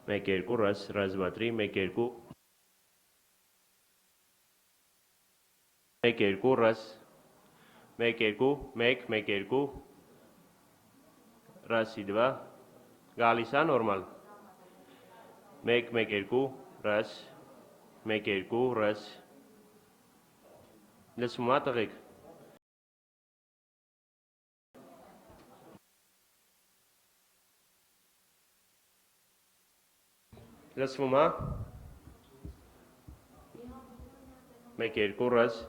Mekirku ras, ras 2 3, Mekirku. Mekirku ras, Mekirku, Mekirku. Ras 2, Galisa normal. Mekirku ras, Mekirku ras. Udah semua atau kayak? Udah semua? Mekirku ras.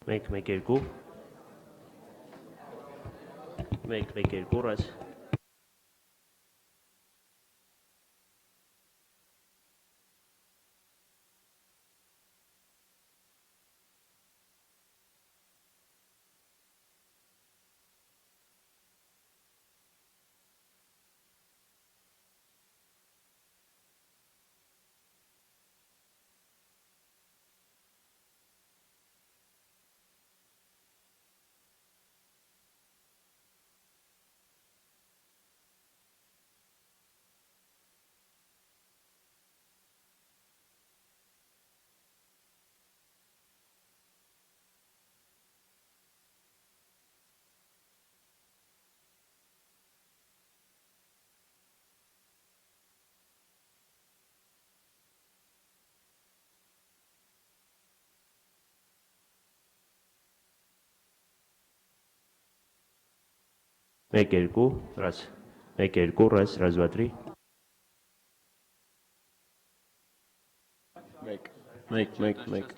մեկ երկու, մեկ երկու, ռազ, մեկ երկու, ռազ, մեկ երկու, ռազ, ռազ, два, три, մեկ,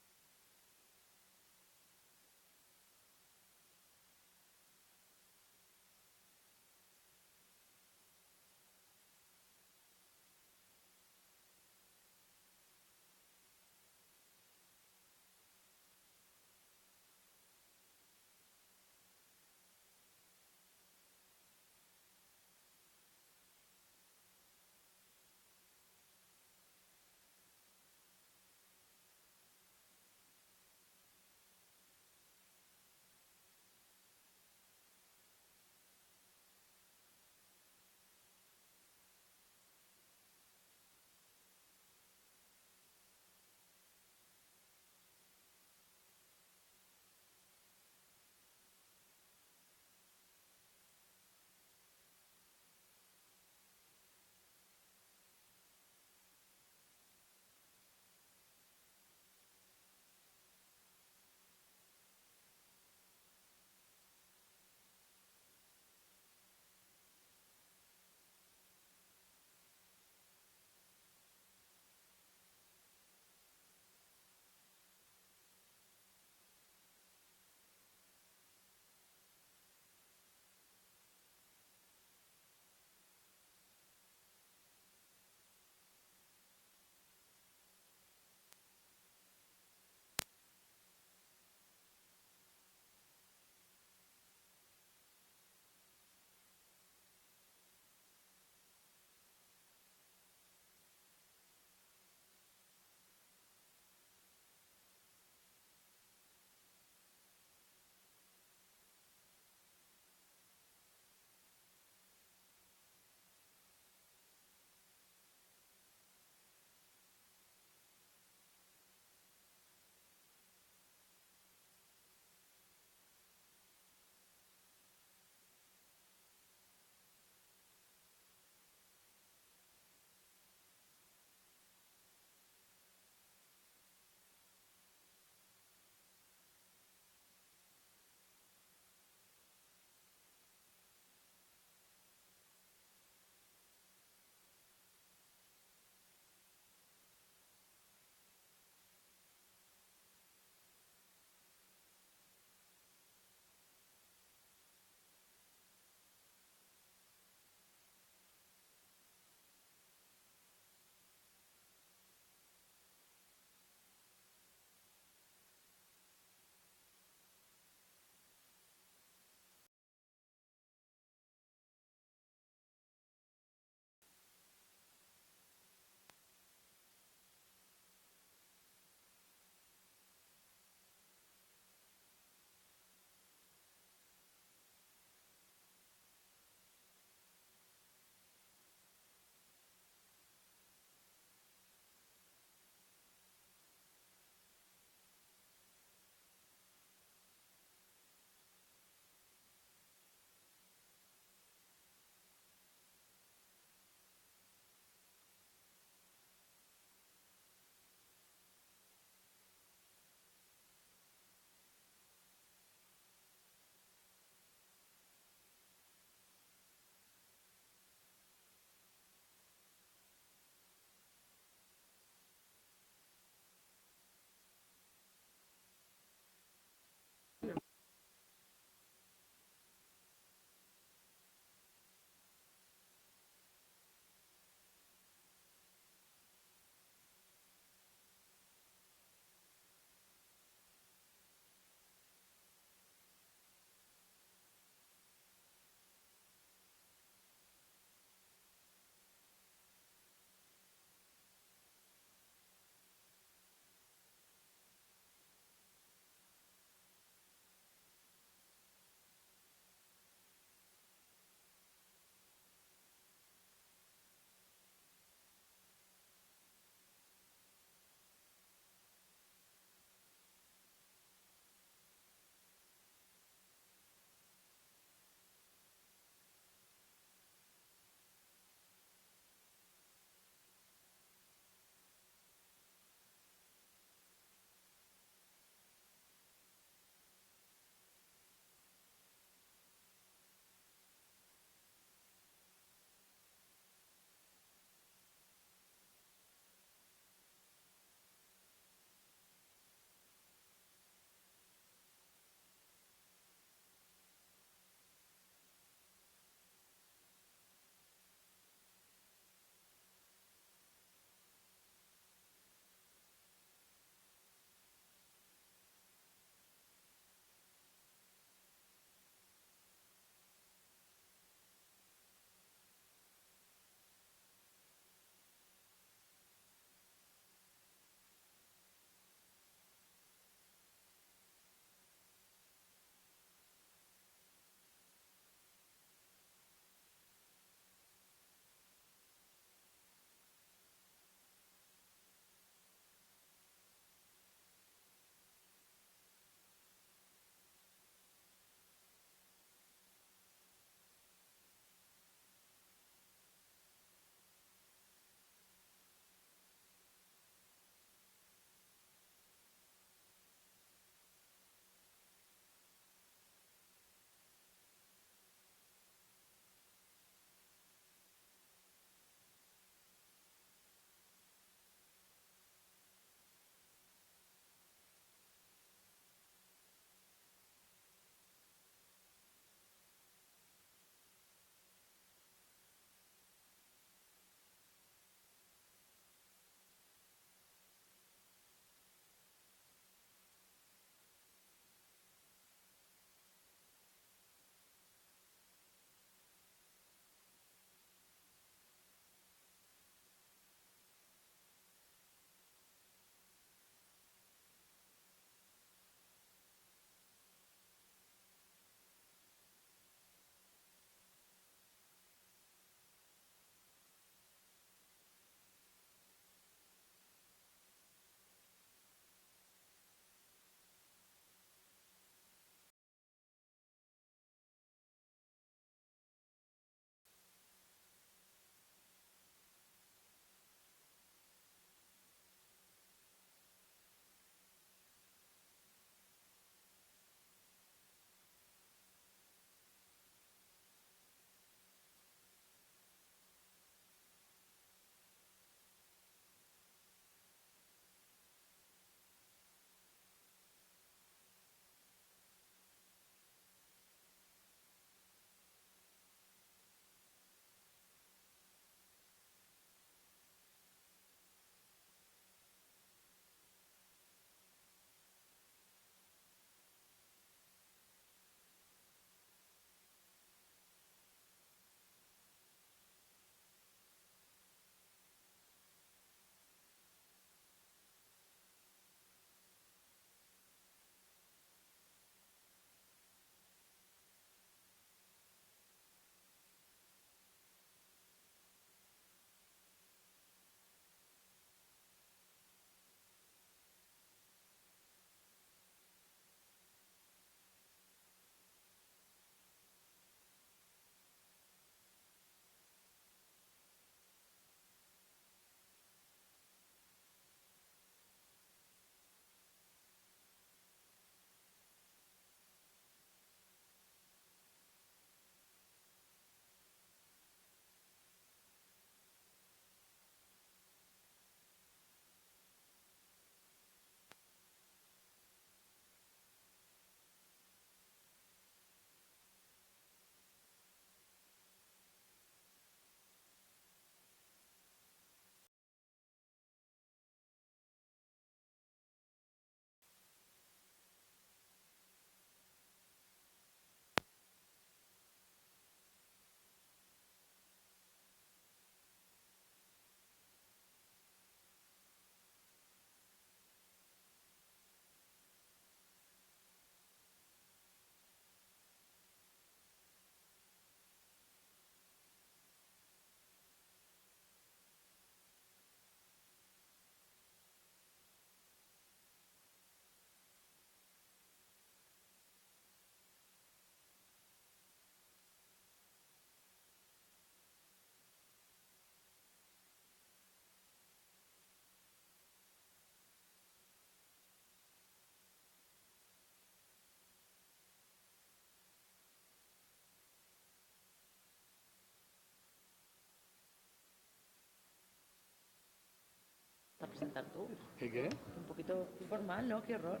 presentar tú. ¿Qué? Un poquito informal, ¿no? Qué horror.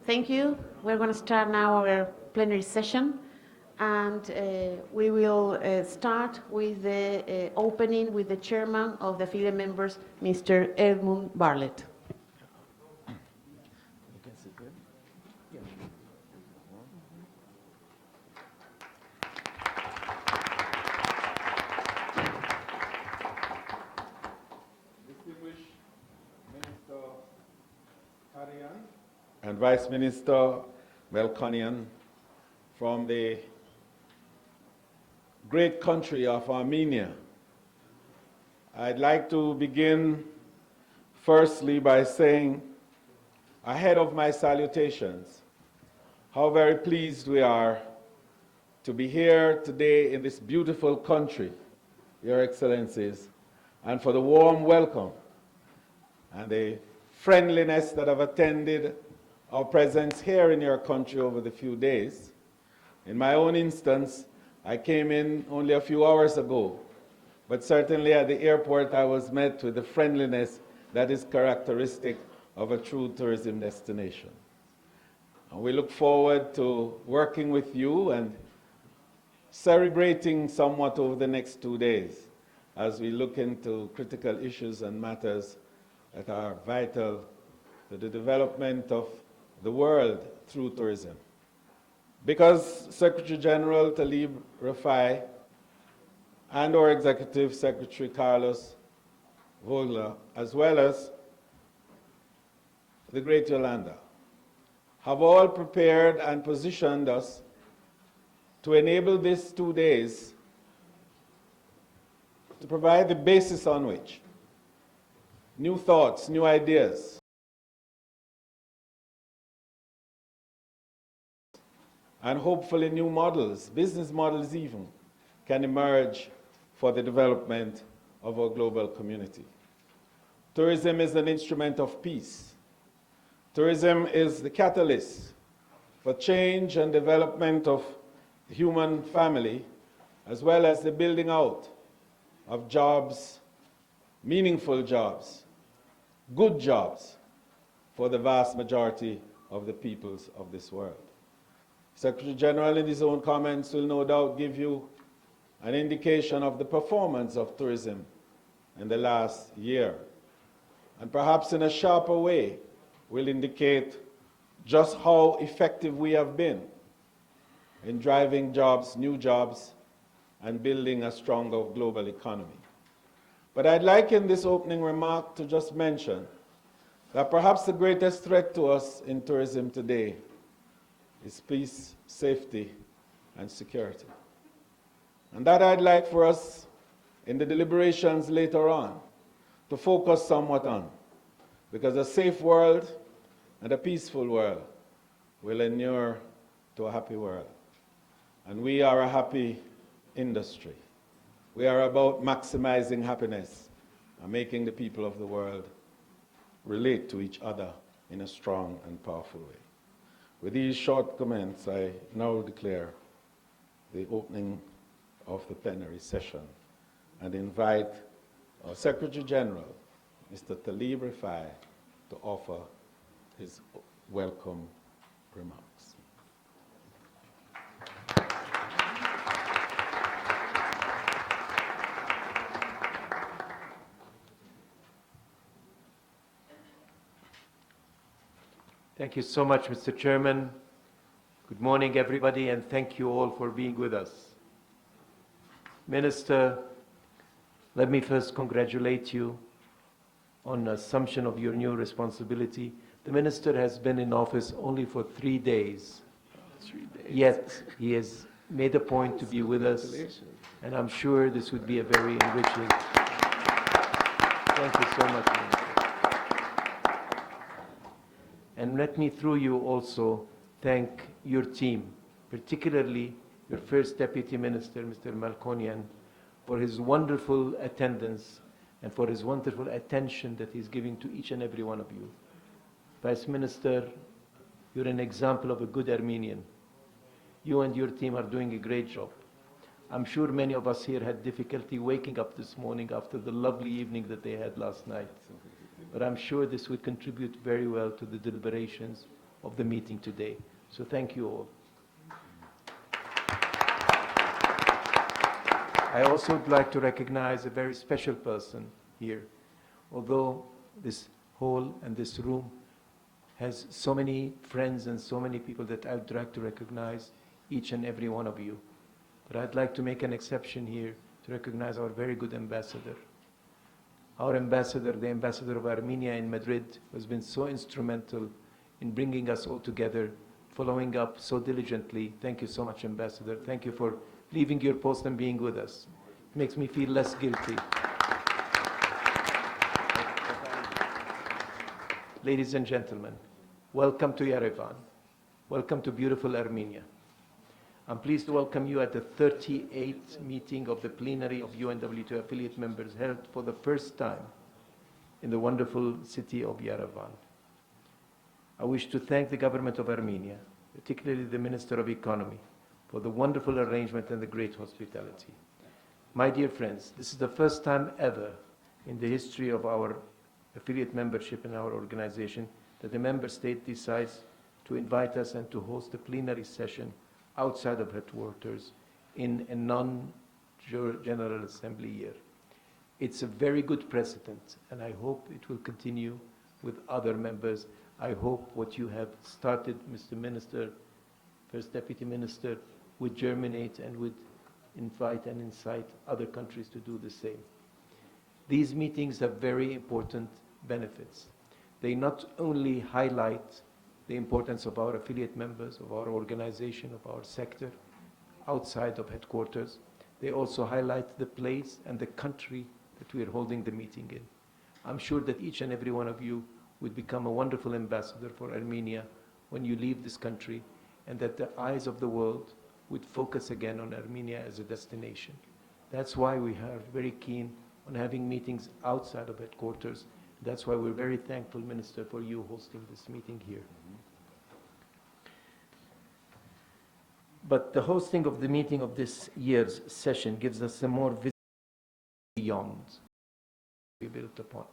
Thank you. We're going to start now our plenary session, and we will start with the opening with the chairman of the affiliate members, Mr. Edmund Bartlett. You can sit there. Distinguished Minister Karian and Vice Minister Melkonian from the great country of Armenia. I'd like to begin firstly by saying, ahead of my salutations, how very pleased we are to be here today in this beautiful country, Your Excellencies, and for the warm welcome and the friendliness that have attended our presence here in your country over the few days. In my own instance, I came in only a few hours ago, but certainly at the airport I was met with the friendliness that is characteristic of a true tourism destination. And we look forward to working with you and celebrating somewhat over the next 2 days as we look into critical issues and matters that are vital to the development of the world through tourism. Because Secretary General Talib Rafai and our Executive Secretary Carlos Vogler, as well as the great Yolanda, have all prepared and positioned us to enable these 2 days to provide the basis on which new thoughts, new ideas, and hopefully new models, business models even, can emerge for the development of our global community. Tourism is an instrument of peace. Tourism is the catalyst for change and development of the human family, as well as the building out of jobs, meaningful jobs, good jobs for the vast majority of the peoples of this world. Secretary General, in his own comments, will no doubt give you an indication of the performance of tourism in the last year, and perhaps in a sharper way will indicate just how effective we have been in driving jobs, new jobs, and building a stronger global economy. But I'd like in this opening remark to just mention that perhaps the greatest threat to us in tourism today is peace, safety, and security. And that I'd like for us in the deliberations later on to focus somewhat on, because a safe world and a peaceful world will inure to a happy world. And we are a happy industry. We are about maximizing happiness and making the people of the world relate to each other in a strong and powerful way. With these short comments, I now declare the opening of the plenary session and invite our Secretary General, Mr. Talib Rafai, to offer his welcome remarks. Thank you so much, Mr. Chairman. Good morning, everybody, and thank you all for being with us. Minister, let me first congratulate you on assumption of your new responsibility. The minister has been in office only for 3 days. 3 days. Yet he has made a point to be with us, and I'm sure this would be a very enriching. Thank you so much, Minister. And let me, through you, also thank your team, particularly your first Deputy Minister, Mr. Malkonian, for his wonderful attendance and for his wonderful attention that he's giving to each and every one of you. Vice Minister, you're an example of a good Armenian. You and your team are doing a great job. I'm sure many of us here had difficulty waking up this morning after the lovely evening that they had last night. But I'm sure this would contribute very well to the deliberations of the meeting today. So thank you all. I also would like to recognize a very special person here. Although this hall and this room has so many friends and so many people that I would like to recognize each and every one of you. But I'd like to make an exception here to recognize our very good ambassador. Our ambassador, the ambassador of Armenia in Madrid, has been so instrumental in bringing us all together, following up so diligently. Thank you so much, Ambassador. Thank you for leaving your post and being with us. It makes me feel less guilty. Ladies and gentlemen, welcome to Yerevan. Welcome to beautiful Armenia. I'm pleased to welcome you at the 38th meeting of the plenary of UNWTO affiliate members held for the first time in the wonderful city of Yerevan. I wish to thank the government of Armenia, particularly the Minister of Economy, for the wonderful arrangement and the great hospitality. My dear friends, this is the first time ever in the history of our affiliate membership in our organization that a member state decides to invite us and to host a plenary session outside of headquarters in a non-General Assembly year. It's a very good precedent, and I hope it will continue with other members. I hope what you have started, Mr. Minister, First Deputy Minister, would germinate and would invite and incite other countries to do the same. These meetings have very important benefits. They not only highlight the importance of our affiliate members, of our organization, of our sector outside of headquarters, they also highlight the place and the country that we are holding the meeting in. I'm sure that each and every one of you would become a wonderful ambassador for Armenia when you leave this country, and that the eyes of the world would focus again on Armenia as a destination. That's why we are very keen on having meetings outside of headquarters. That's why we're very thankful, Minister, for you hosting this meeting here. But the hosting of the meeting of this year's session gives us a more visibility beyond we built upon.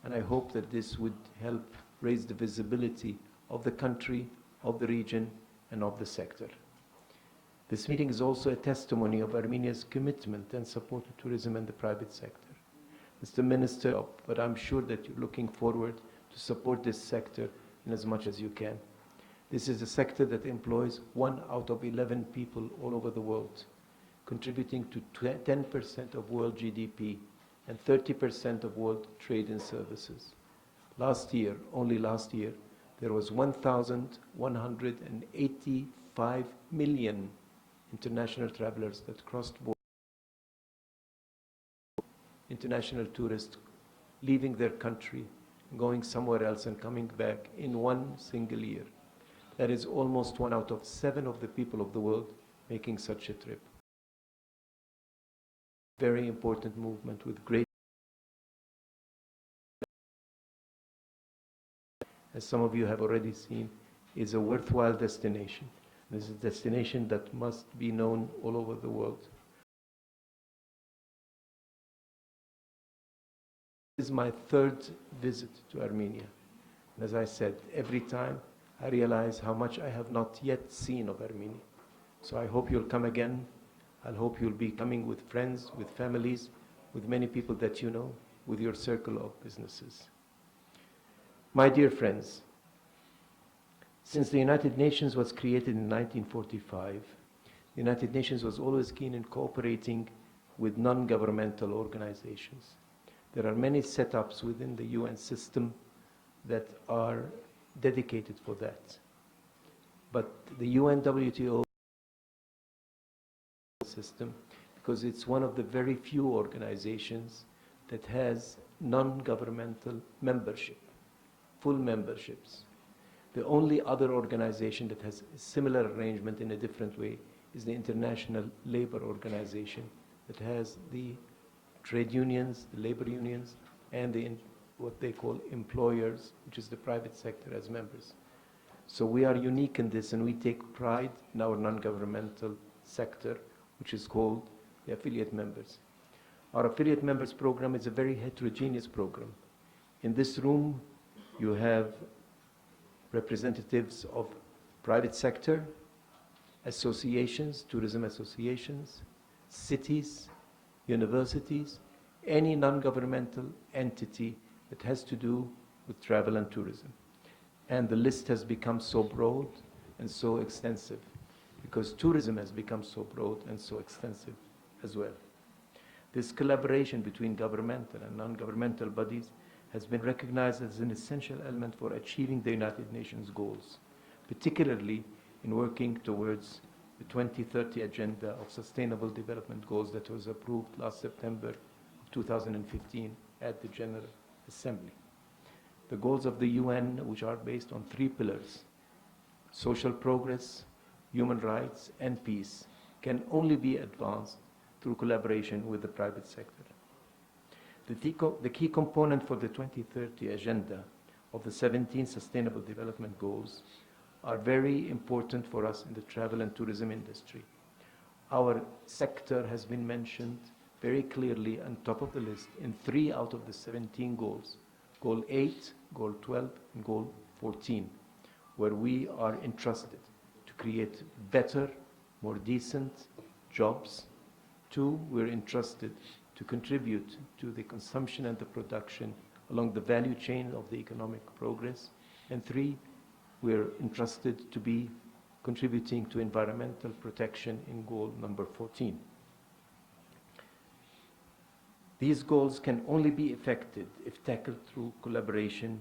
And I hope that this would help raise the visibility of the country, of the region, and of the sector. This meeting is also a testimony of Armenia's commitment and support to tourism and the private sector. Mr. Minister, but I'm sure that you're looking forward to support this sector in as much as you can. This is a sector that employs 1 out of 11 people all over the world, contributing to 10% of world GDP and 30% of world trade and services. Last year, only last year, there was 1,185 million international travelers that crossed borders, international tourists leaving their country, going somewhere else and coming back in one single year. That is almost 1 out of 7 of the people of the world making such a trip. Very important movement with great, as some of you have already seen, is a worthwhile destination. This is a destination that must be known all over the world. This is my 3rd visit to Armenia. And as I said, every time I realize how much I have not yet seen of Armenia. So I hope you'll come again. I hope you'll be coming with friends, with families, with many people that you know, with your circle of businesses. My dear friends, since the United Nations was created in 1945, the United Nations was always keen in cooperating with non-governmental organizations. There are many setups within the UN system that are dedicated for that. But the UNWTO system because it's one of the very few organizations that has non-governmental membership, full memberships. The only other organization that has a similar arrangement in a different way is the International Labor Organization that has the trade unions, the labor unions, and what they call employers, which is the private sector, as members. So we are unique in this, and we take pride in our non-governmental sector, which is called the affiliate members. Our affiliate members program is a very heterogeneous program. In this room, you have representatives of private sector, associations, tourism associations, cities, universities, any non-governmental entity that has to do with travel and tourism. And the list has become so broad and so extensive because tourism has become so broad and so extensive as well. This collaboration between governmental and non-governmental bodies has been recognized as an essential element for achieving the United Nations goals, particularly in working towards the 2030 Agenda of Sustainable Development Goals that was approved last September of 2015 at the General Assembly. The goals of the UN, which are based on 3 pillars, social progress, human rights, and peace, can only be advanced through collaboration with the private sector. The key component for the 2030 Agenda of the 17 Sustainable Development Goals are very important for us in the travel and tourism industry. Our sector has been mentioned very clearly on top of the list in 3 out of the 17 goals, Goal 8, Goal 12, and Goal 14, where we are entrusted to create better, more decent jobs. 2, we're entrusted to contribute to the consumption and the production along the value chain of the economic progress. And 3, we're entrusted to be contributing to environmental protection in goal number 14. These goals can only be effective if tackled through collaboration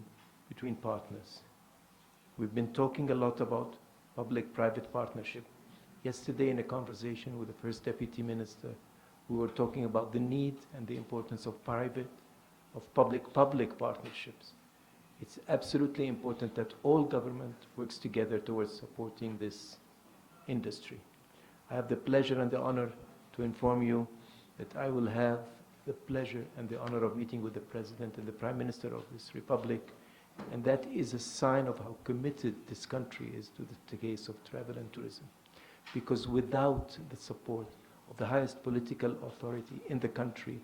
between partners. We've been talking a lot about public-private partnership. Yesterday in a conversation with the First Deputy Minister, we were talking about the need and the importance of public-public partnerships. It's absolutely important that all government works together towards supporting this industry. I have the pleasure and the honor to inform you that I will have the pleasure and the honor of meeting with the President and the Prime Minister of this Republic, and that is a sign of how committed this country is to the case of travel and tourism. Because without the support of the highest political authority in the country,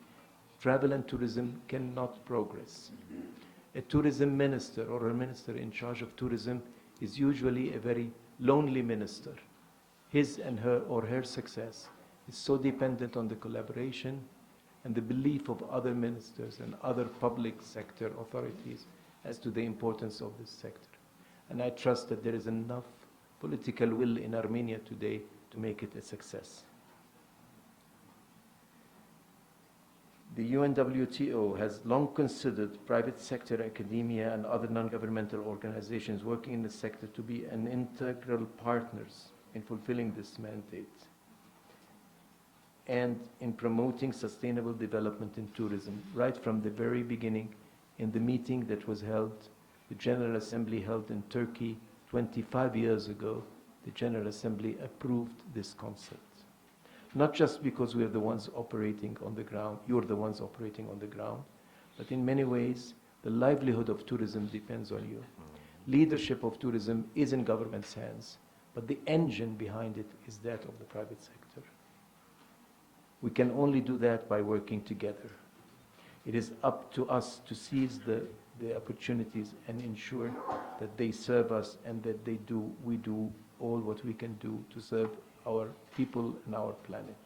travel and tourism cannot progress. A tourism minister or a minister in charge of tourism is usually a very lonely minister. His and her or her success is so dependent on the collaboration and the belief of other ministers and other public sector authorities as to the importance of this sector. And I trust that there is enough political will in Armenia today to make it a success. The UNWTO has long considered private sector, academia, and other non-governmental organizations working in the sector to be an integral partners in fulfilling this mandate and in promoting sustainable development in tourism. Right from the very beginning, in the meeting that was held, the General Assembly held in Turkey 25 years ago, the General Assembly approved this concept. Not just because we are the ones operating on the ground, you're the ones operating on the ground, but in many ways, the livelihood of tourism depends on you. Leadership of tourism is in government's hands, but the engine behind it is that of the private sector. We can only do that by working together. It is up to us to seize the opportunities and ensure that they serve us and that we do all what we can do to serve our people and our planet.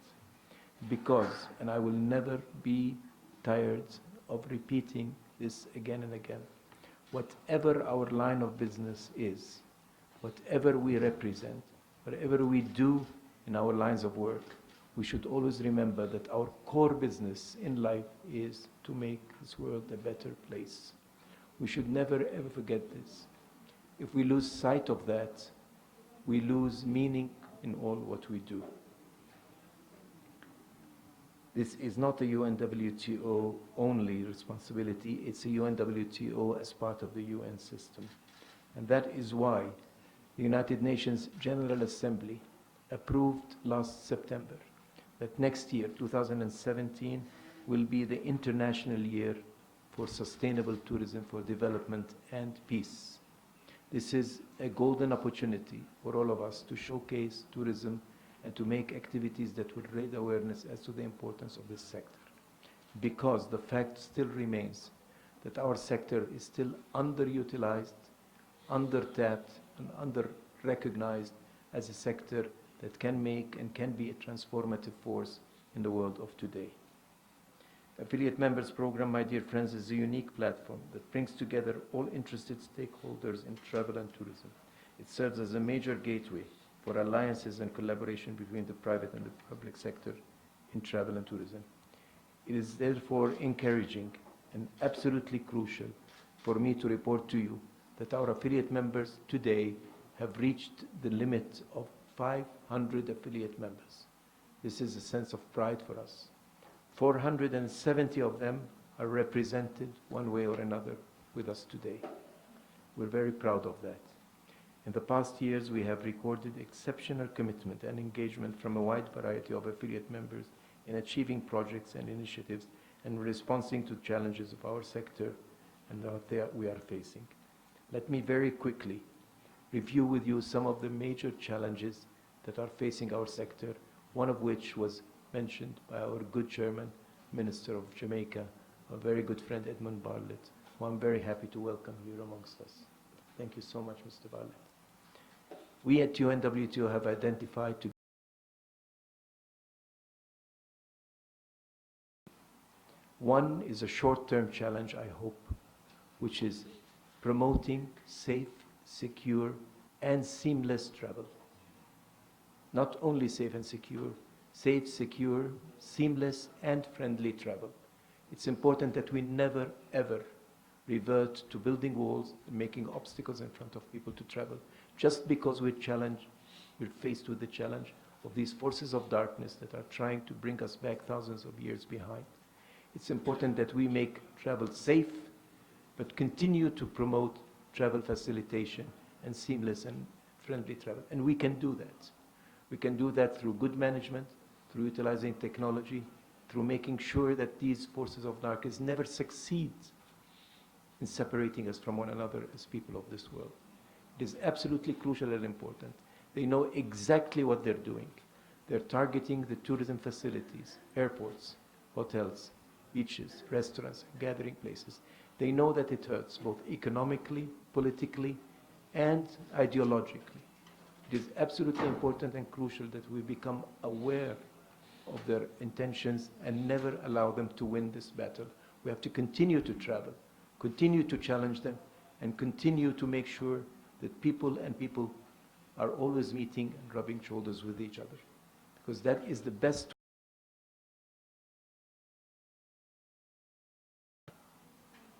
Because, and I will never be tired of repeating this again and again, whatever our line of business is, whatever we represent, whatever we do in our lines of work, we should always remember that our core business in life is to make this world a better place. We should never ever forget this. If we lose sight of that, we lose meaning in all what we do. This is not a UNWTO only responsibility, it's a UNWTO as part of the UN system. And that is why the United Nations General Assembly approved last September that next year, 2017, will be the International Year for Sustainable Tourism for Development and Peace. This is a golden opportunity for all of us to showcase tourism and to make activities that will raise awareness as to the importance of this sector. Because the fact still remains that our sector is still underutilized, under-tapped, and under-recognized as a sector that can make and can be a transformative force in the world of today. Affiliate Members Program, my dear friends, is a unique platform that brings together all interested stakeholders in travel and tourism. It serves as a major gateway for alliances and collaboration between the private and the public sector in travel and tourism. It is therefore encouraging and absolutely crucial for me to report to you that our affiliate members today have reached the limit of 500 affiliate members. This is a sense of pride for us. 470 of them are represented one way or another with us today. We're very proud of that. In the past years, we have recorded exceptional commitment and engagement from a wide variety of affiliate members in achieving projects and initiatives and responding to challenges of our sector and that we are facing. Let me very quickly review with you some of the major challenges that are facing our sector, one of which was mentioned by our good chairman, Minister of Jamaica, a very good friend, Edmund Bartlett, who I'm very happy to welcome here amongst us. Thank you so much, Mr. Bartlett. We at UNWTO have identified to one is a short-term challenge, I hope, which is promoting safe, secure, and seamless travel. Not only safe and secure, safe, secure, seamless, and friendly travel. It's important that we never, ever revert to building walls and making obstacles in front of people to travel, just because we're faced with the challenge of these forces of darkness that are trying to bring us back thousands of years behind. It's important that we make travel safe, but continue to promote travel facilitation and seamless and friendly travel. And we can do that. We can do that through good management, through utilizing technology, through making sure that these forces of darkness never succeed in separating us from one another as people of this world. It is absolutely crucial and important. They know exactly what they're doing. They're targeting the tourism facilities, airports, hotels, beaches, restaurants, gathering places. They know that it hurts both economically, politically, and ideologically. It is absolutely important and crucial that we become aware of their intentions and never allow them to win this battle. We have to continue to travel, continue to challenge them, and continue to make sure that people are always meeting and rubbing shoulders with each other. Because that is the best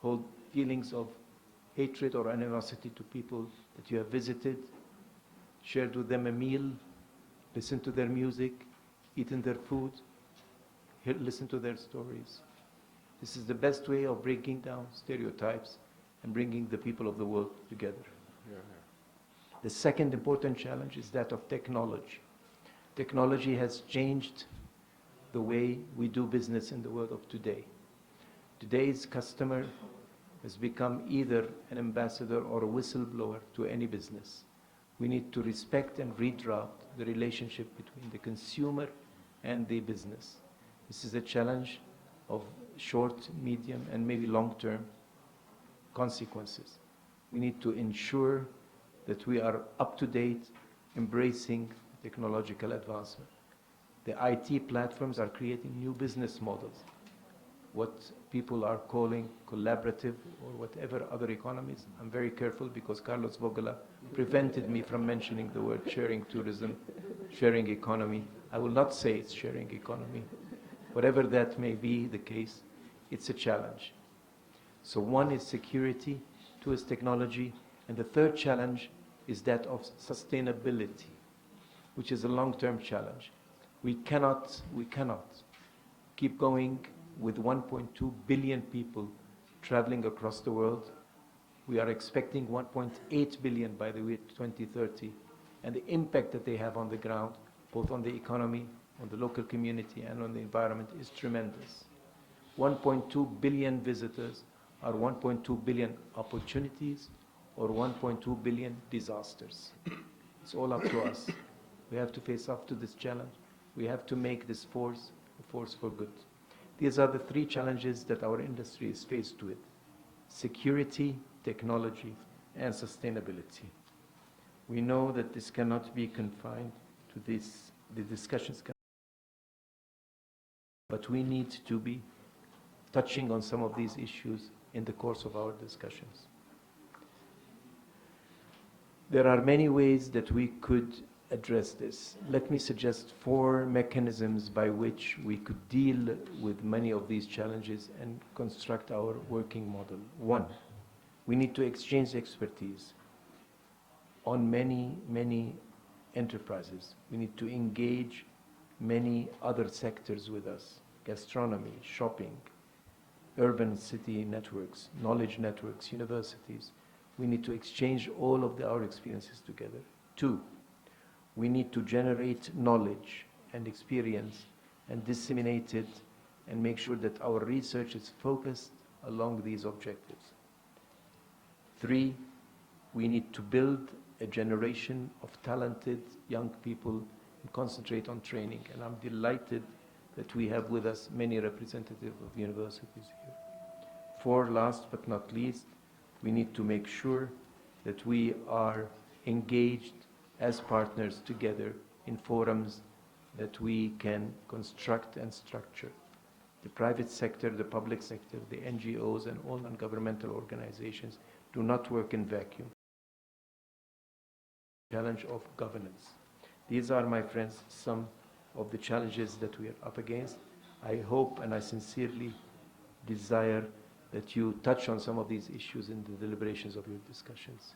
hold feelings of hatred or animosity to people that you have visited, shared with them a meal, listened to their music, eaten their food, listen to their stories. This is the best way of breaking down stereotypes and bringing the people of the world together. Yeah. The second important challenge is that of technology. Technology has changed the way we do business in the world of today. Today's customer has become either an ambassador or a whistleblower to any business. We need to respect and redraft the relationship between the consumer and the business. This is a challenge of short, medium, and maybe long-term consequences. We need to ensure that we are up to date, embracing technological advancement. The IT platforms are creating new business models, what people are calling collaborative or whatever other economies. I'm very careful because Carlos Bogola prevented me from mentioning the word sharing tourism, sharing economy. I will not say it's sharing economy. Whatever that may be the case, it's a challenge. So one is security, two is technology, and the third challenge is that of sustainability, which is a long-term challenge. We cannot keep going with 1.2 billion people traveling across the world. We are expecting 1.8 billion by the year 2030, and the impact that they have on the ground, both on the economy, on the local community, and on the environment is tremendous. 1.2 billion visitors are 1.2 billion opportunities or 1.2 billion disasters. It's all up to us. We have to face up to this challenge. We have to make this force a force for good. These are the three challenges that our industry is faced with: security, technology, and sustainability. We know that this cannot be confined to this, the discussions, but we need to be touching on some of these issues in the course of our discussions. There are many ways that we could address this. Let me suggest 4 mechanisms by which we could deal with many of these challenges and construct our working model. 1, we need to exchange expertise on many enterprises. We need to engage many other sectors with us: gastronomy, shopping, urban city networks, knowledge networks, universities. We need to exchange all of our experiences together. 2, we need to generate knowledge and experience and disseminate it and make sure that our research is focused along these objectives. 3, we need to build a generation of talented young people and concentrate on training. And I'm delighted that we have with us many representatives of universities here. 4, last but not least, we need to make sure that we are engaged as partners together in forums that we can construct and structure. The private sector, the public sector, the NGOs, and all non-governmental organizations do not work in vacuum. Challenge of governance. These are, my friends, some of the challenges that we are up against. I hope and I sincerely desire that you touch on some of these issues in the deliberations of your discussions.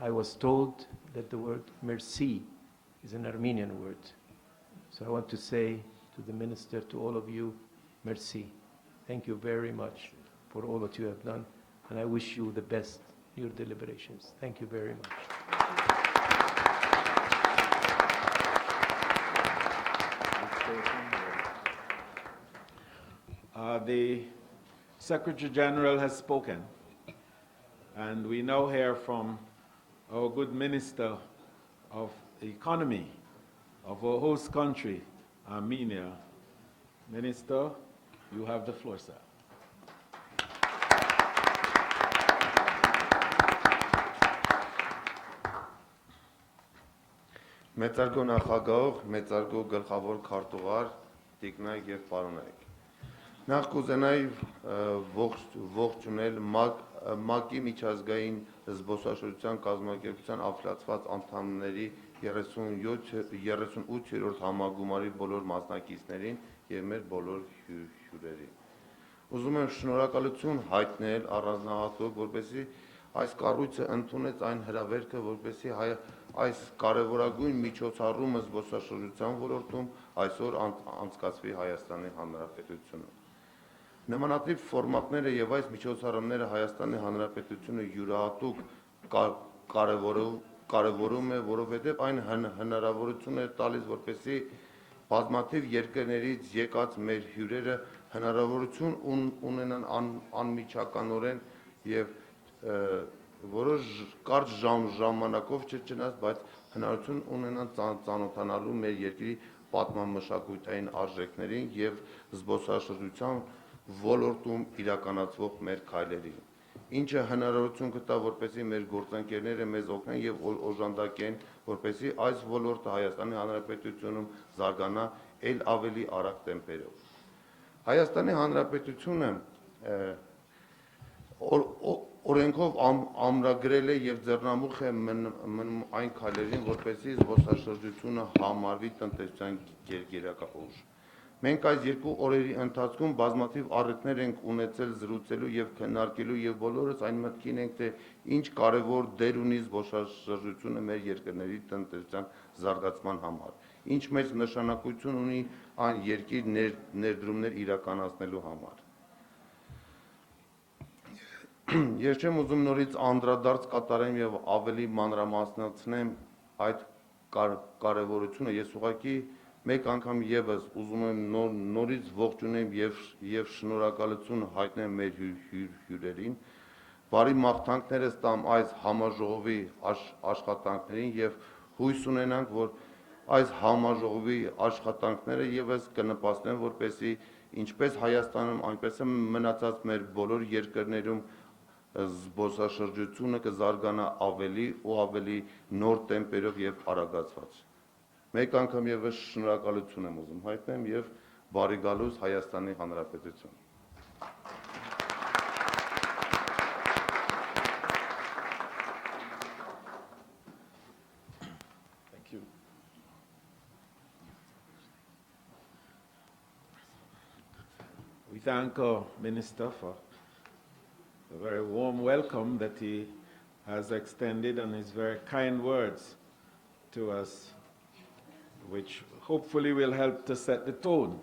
I was told that the word merci is an Armenian word. So I want to say to the Minister, to all of you, merci. Thank you very much for all that you have done, and I wish you the best in your deliberations. Thank you very much. The Secretary General has spoken, and we now hear from our good Minister of Economy of our host country, Armenia. Minister, you have the floor, sir. Մեծարգո նախագահող, մեծարգո գլխավոր քարտուղար, տիկնայք եւ պարոնայք։ Նախ կուզենայի ողջունել ՄԱԿ-ի միջազգային զբոսաշրջության կազմակերպության ապլացված անդամների 38-րդ համագումարի բոլոր մասնակիցներին եւ մեր բոլոր հյուրերին։ Ուզում եմ շնորհակալություն հայտնել առանձնահատուկ, որպեսզի այս կառույցը ընդունեց այն հրավերքը, որպեսզի այս կարևորագույն միջոցառումը զբոսաշրջության ոլորտում այսօր անցկացվի Հայաստանի Հանրապետությունում։ Նմանատիպ ֆորմատները եւ այս միջոցառումները Հայաստանի Հանրապետությունը յուրահատուկ կարևորում է, որովհետեւ այն հնարավորություն է տալիս, որպեսզի բազմաթիվ երկրներից եկած մեր հյուրերը հնարավորություն ունենան անմիջականորեն եւ որոշ կարճ ժամանակով չնայած, բայց հնարավորություն ունենան ծանոթանալու մեր երկրի պատմամշակութային արժեքներին եւ զբոսաշրջության ոլորտում իրականացվող մեր քայլերին, ինչը հնարավորություն կտա, որպեսզի մեր գործընկերները մեզ օգնեն եւ օժանդակեն, որպեսզի այս ոլորտը Հայաստանի Հանրապետությունում զարգանա ել ավելի արագ տեմպերով։ Հայաստանի Հանրապետությունը օրենքով ամրագրել է եւ ձեռնամուխ է մնում այն քայլերին, որպեսզի զբոսաշրջությունը համարվի տնտեսության գերակա ուժ։ Մենք այս 2 օրերի ընթացքում բազմաթիվ առիթներ ենք ունեցել զրուցելու եւ քննարկելու եւ բոլորս այն մտքին ենք, թե ինչ կարեւոր դեր ունի զբոսաշրջությունը մեր երկրների տնտեսության զարգացման համար ինչ մեծ նշանակություն ունի այն երկիր ներդրումներ իրականացնելու համար։ Ես չեմ ուզում նորից անդրադարձ կատարեմ եւ ավելի մանրամասնացնեմ այդ կարևորությունը, ես ուղղակի մեկ անգամ եւս ուզում եմ նորից ողջունեմ եւ շնորհակալություն հայտնեմ մեր հյուրերին, բարի մաղթանքներս տամ այս համաժողովի աշխատանքներին եւ հույս ունենանք, որ այս համաժողովի աշխատանքները եւս կնպաստեն, որպեսզի ինչպես Հայաստանում, այնպես էլ մնացած մեր բոլոր երկրներում զբոսաշրջությունը կզարգանա ավելի ու ավելի նոր տեմպերով եւ արագացված։ Մեկ անգամ եւս շնորհակալություն եմ ուզում հայտնեմ եւ բարի գալուս Հայաստանի Հանրապետություն։ Thank you. We thank our Minister for the very warm welcome that he has extended and his very kind words to us, which hopefully will help to set the tone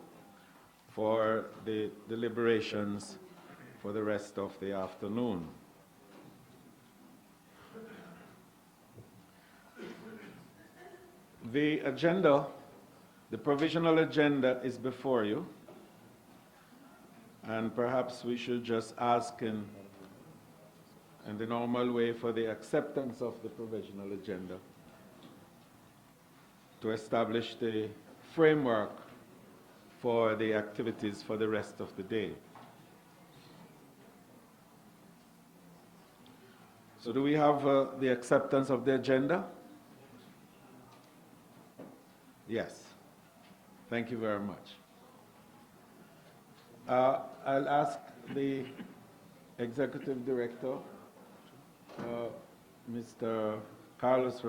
for the deliberations for the rest of the afternoon. The agenda, the provisional agenda is before you, and perhaps we should just ask in the normal way for the acceptance of the provisional agenda to establish the framework for the activities for the rest of the day. So do we have the acceptance of the agenda? Yes. Thank you very much. I'll ask the Executive Director, Mr. Carlos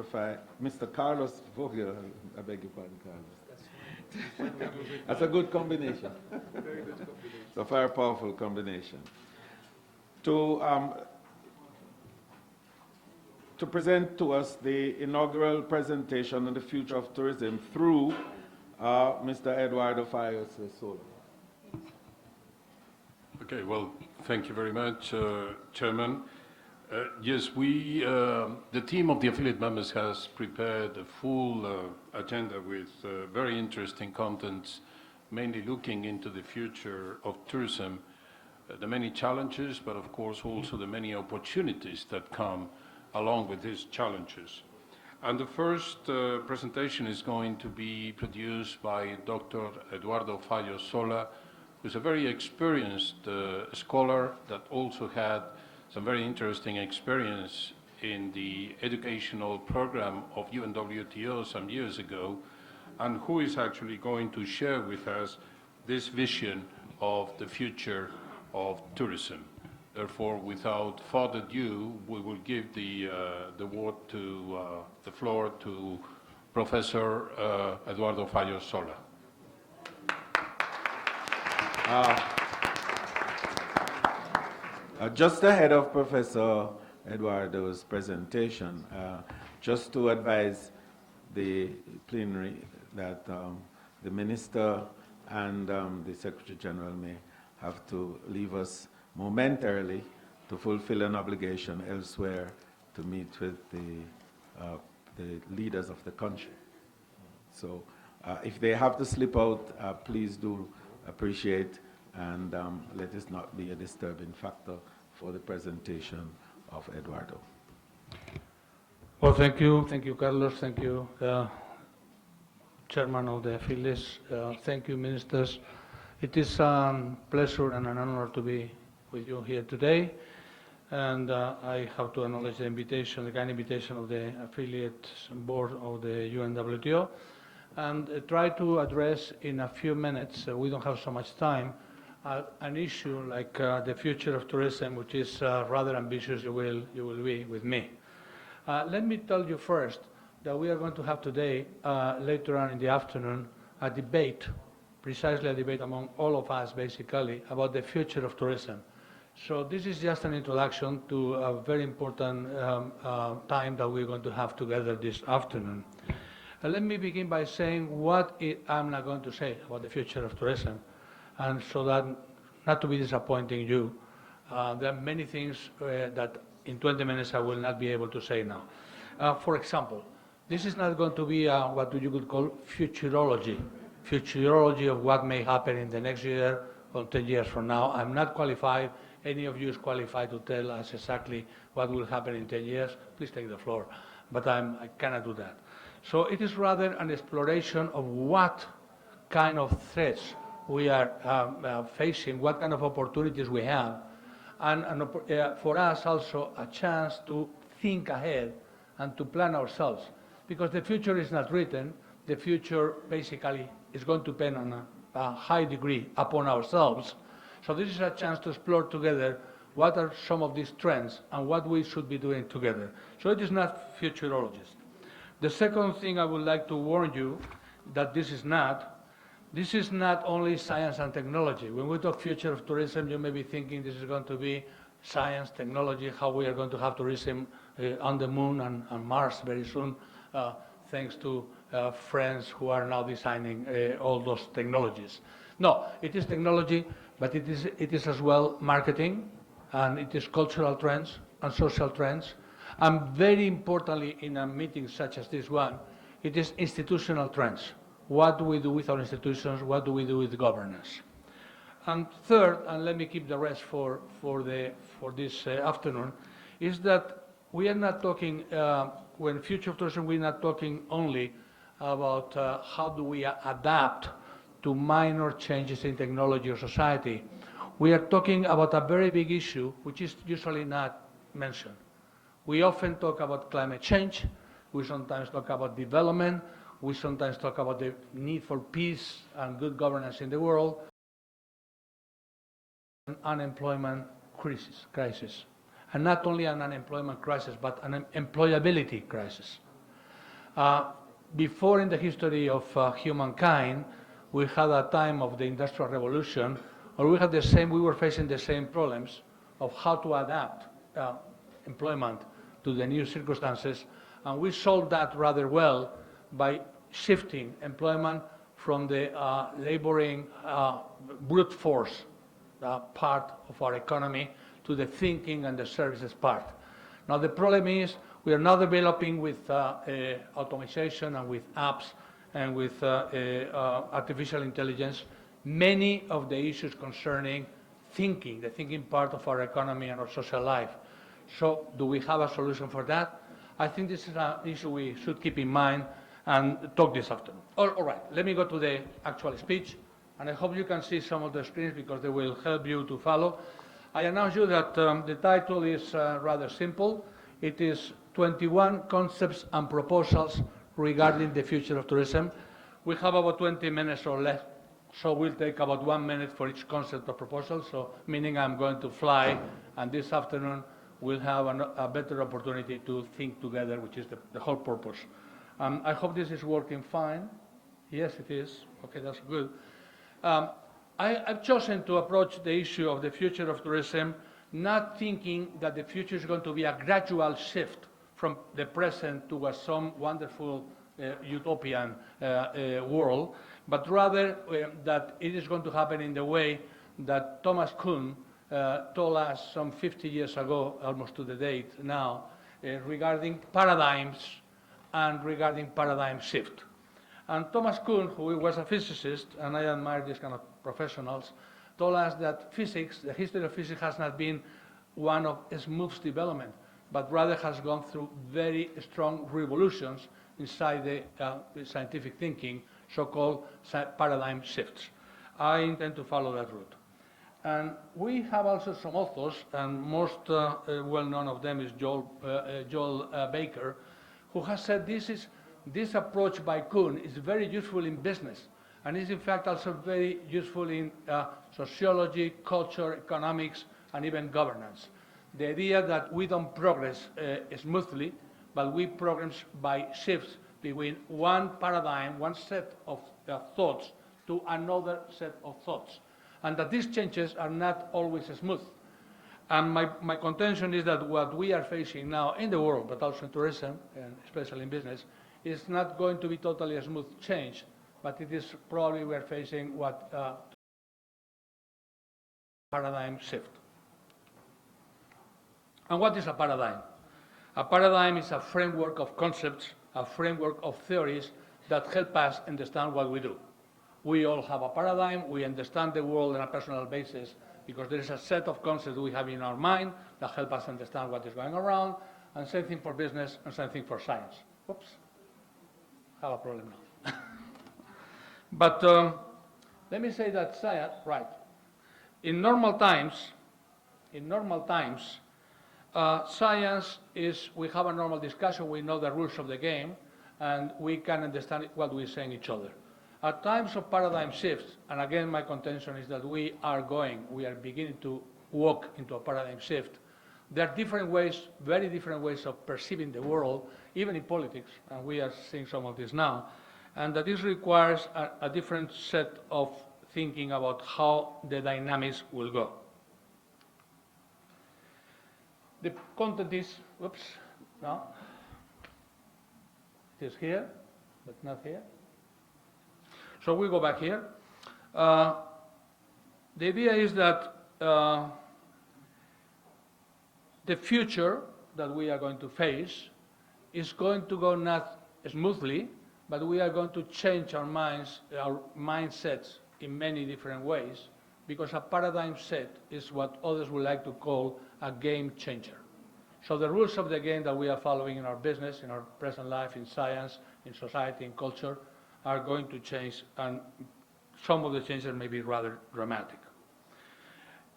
Vogel, I beg your pardon, Carlos. That's a good combination. Very good combination. It's a very powerful combination. To present to us the inaugural presentation on the future of tourism through Mr. Eduardo Fayos Sola. Okay, well, thank you very much, Chairman. Yes, the team of the affiliate members has prepared a full agenda with very interesting contents, mainly looking into the future of tourism, the many challenges, but of course also the many opportunities that come along with these challenges. And the first presentation is going to be produced by Dr. Eduardo Fayos Sola, who's a very experienced scholar that also had some very interesting experience in the educational program of UNWTO some years ago, and who is actually going to share with us this vision of the future of tourism. Therefore, without further ado, we will give the floor to Professor Eduardo Fayos Sola. Just ahead of Professor Eduardo's presentation, just to advise the plenary that the Minister and the Secretary General may have to leave us momentarily to fulfill an obligation elsewhere to meet with the leaders of the country. So if they have to slip out, please do appreciate, and let this not be a disturbing factor for the presentation of Eduardo. Well, thank you, Carlos. Thank you, Chairman of the affiliates. Thank you, Ministers. It is a pleasure and an honor to be with you here today, and I have to acknowledge the invitation, the kind invitation of the affiliate board of the UNWTO, and try to address in a few minutes, we don't have so much time, an issue like the future of tourism, which is rather ambitious, you will be with me. Let me tell you first that we are going to have today, later on in the afternoon, a debate, precisely a debate among all of us, basically, about the future of tourism. So this is just an introduction to a very important time that we're going to have together this afternoon. Let me begin by saying what I'm not going to say about the future of tourism, and so that not to be disappointing you, there are many things that in 20 minutes I will not be able to say now. For example, this is not going to be what you could call futurology of what may happen in the next year or 10 years from now. I'm not qualified. Any of you is qualified to tell us exactly what will happen in 10 years. Please take the floor. But I cannot do that. So it is rather an exploration of what kind of threats we are facing, what kind of opportunities we have, and for us also a chance to think ahead and to plan ourselves. Because the future is not written, the future basically is going to depend on a high degree upon ourselves. So this is a chance to explore together what are some of these trends and what we should be doing together. So it is not futurologist. The second thing I would like to warn you that this is not only science and technology. When we talk future of tourism, you may be thinking this is going to be science, technology, how we are going to have tourism on the moon and Mars very soon, thanks to friends who are now designing all those technologies. No, it is technology, but it is as well marketing, and it is cultural trends and social trends. And very importantly, in a meeting such as this one, it is institutional trends. What do we do with our institutions? What do we do with governance? And third, and let me keep the rest for this afternoon, is that we are not talking, when future of tourism, we're not talking only about how do we adapt to minor changes in technology or society. We are talking about a very big issue, which is usually not mentioned. We often talk about climate change. We sometimes talk about development. We sometimes talk about the need for peace and good governance in the world. An unemployment crisis. And not only an unemployment crisis, but an employability crisis. Before in the history of humankind, we had a time of the Industrial Revolution, or we were facing the same problems of how to adapt employment to the new circumstances, and we solved that rather well by shifting employment from the laboring brute force part of our economy to the thinking and the services part. Now the problem is we are now developing with automation and with apps and with artificial intelligence many of the issues concerning thinking, the thinking part of our economy and our social life. So do we have a solution for that? I think this is an issue we should keep in mind and talk this afternoon. All right, let me go to the actual speech, and I hope you can see some of the screens because they will help you to follow. I announce you that the title is rather simple. It is 21 Concepts and Proposals Regarding the Future of Tourism. We have about 20 minutes or less, so we'll take about 1 minute for each concept or proposal, so meaning I'm going to fly, and this afternoon we'll have a better opportunity to think together, which is the whole purpose. I hope this is working fine. Yes, it is. Okay, that's good. I've chosen to approach the issue of the future of tourism not thinking that the future is going to be a gradual shift from the present to some wonderful utopian world, but rather that it is going to happen in the way that Thomas Kuhn told us some 50 years ago, almost to the date now, regarding paradigms and regarding paradigm shift. And Thomas Kuhn, who was a physicist, and I admire these kind of professionals, told us that physics, the history of physics has not been one of smooth development, but rather has gone through very strong revolutions inside the scientific thinking, so-called paradigm shifts. I intend to follow that route. And we have also some authors, and most well-known of them is Joel Baker, who has said this approach by Kuhn is very useful in business, and is in fact also very useful in sociology, culture, economics, and even governance. The idea that we don't progress smoothly, but we progress by shifts between one paradigm, one set of thoughts to another set of thoughts, and that these changes are not always smooth. And my contention is that what we are facing now in the world, but also in tourism, and especially in business, It's not going to be totally a smooth change, but it is probably we're facing what paradigm shift. And what is a paradigm? A paradigm is a framework of concepts, a framework of theories that help us understand what we do. We all have a paradigm. We understand the world on a personal basis because there is a set of concepts we have in our mind that help us understand what is going around, and same thing for business and same thing for science. Oops, have a problem now. But let me say that science, right, in normal times, science is, we have a normal discussion, we know the rules of the game, and we can understand what we're saying each other. At times of paradigm shifts, and again my contention is that we are beginning to walk into a paradigm shift, there are different ways, very different ways of perceiving the world, even in politics, and we are seeing some of this now, and that this requires a different set of thinking about how the dynamics will go. The content is, whoops, no, it is here, but not here. So we go back here. The idea is that the future that we are going to face is going to go not smoothly, but we are going to change our minds, our mindsets in many different ways, because a paradigm set is what others would like to call a game changer. So the rules of the game that we are following in our business, in our present life, in science, in society, in culture, are going to change, and some of the changes may be rather dramatic.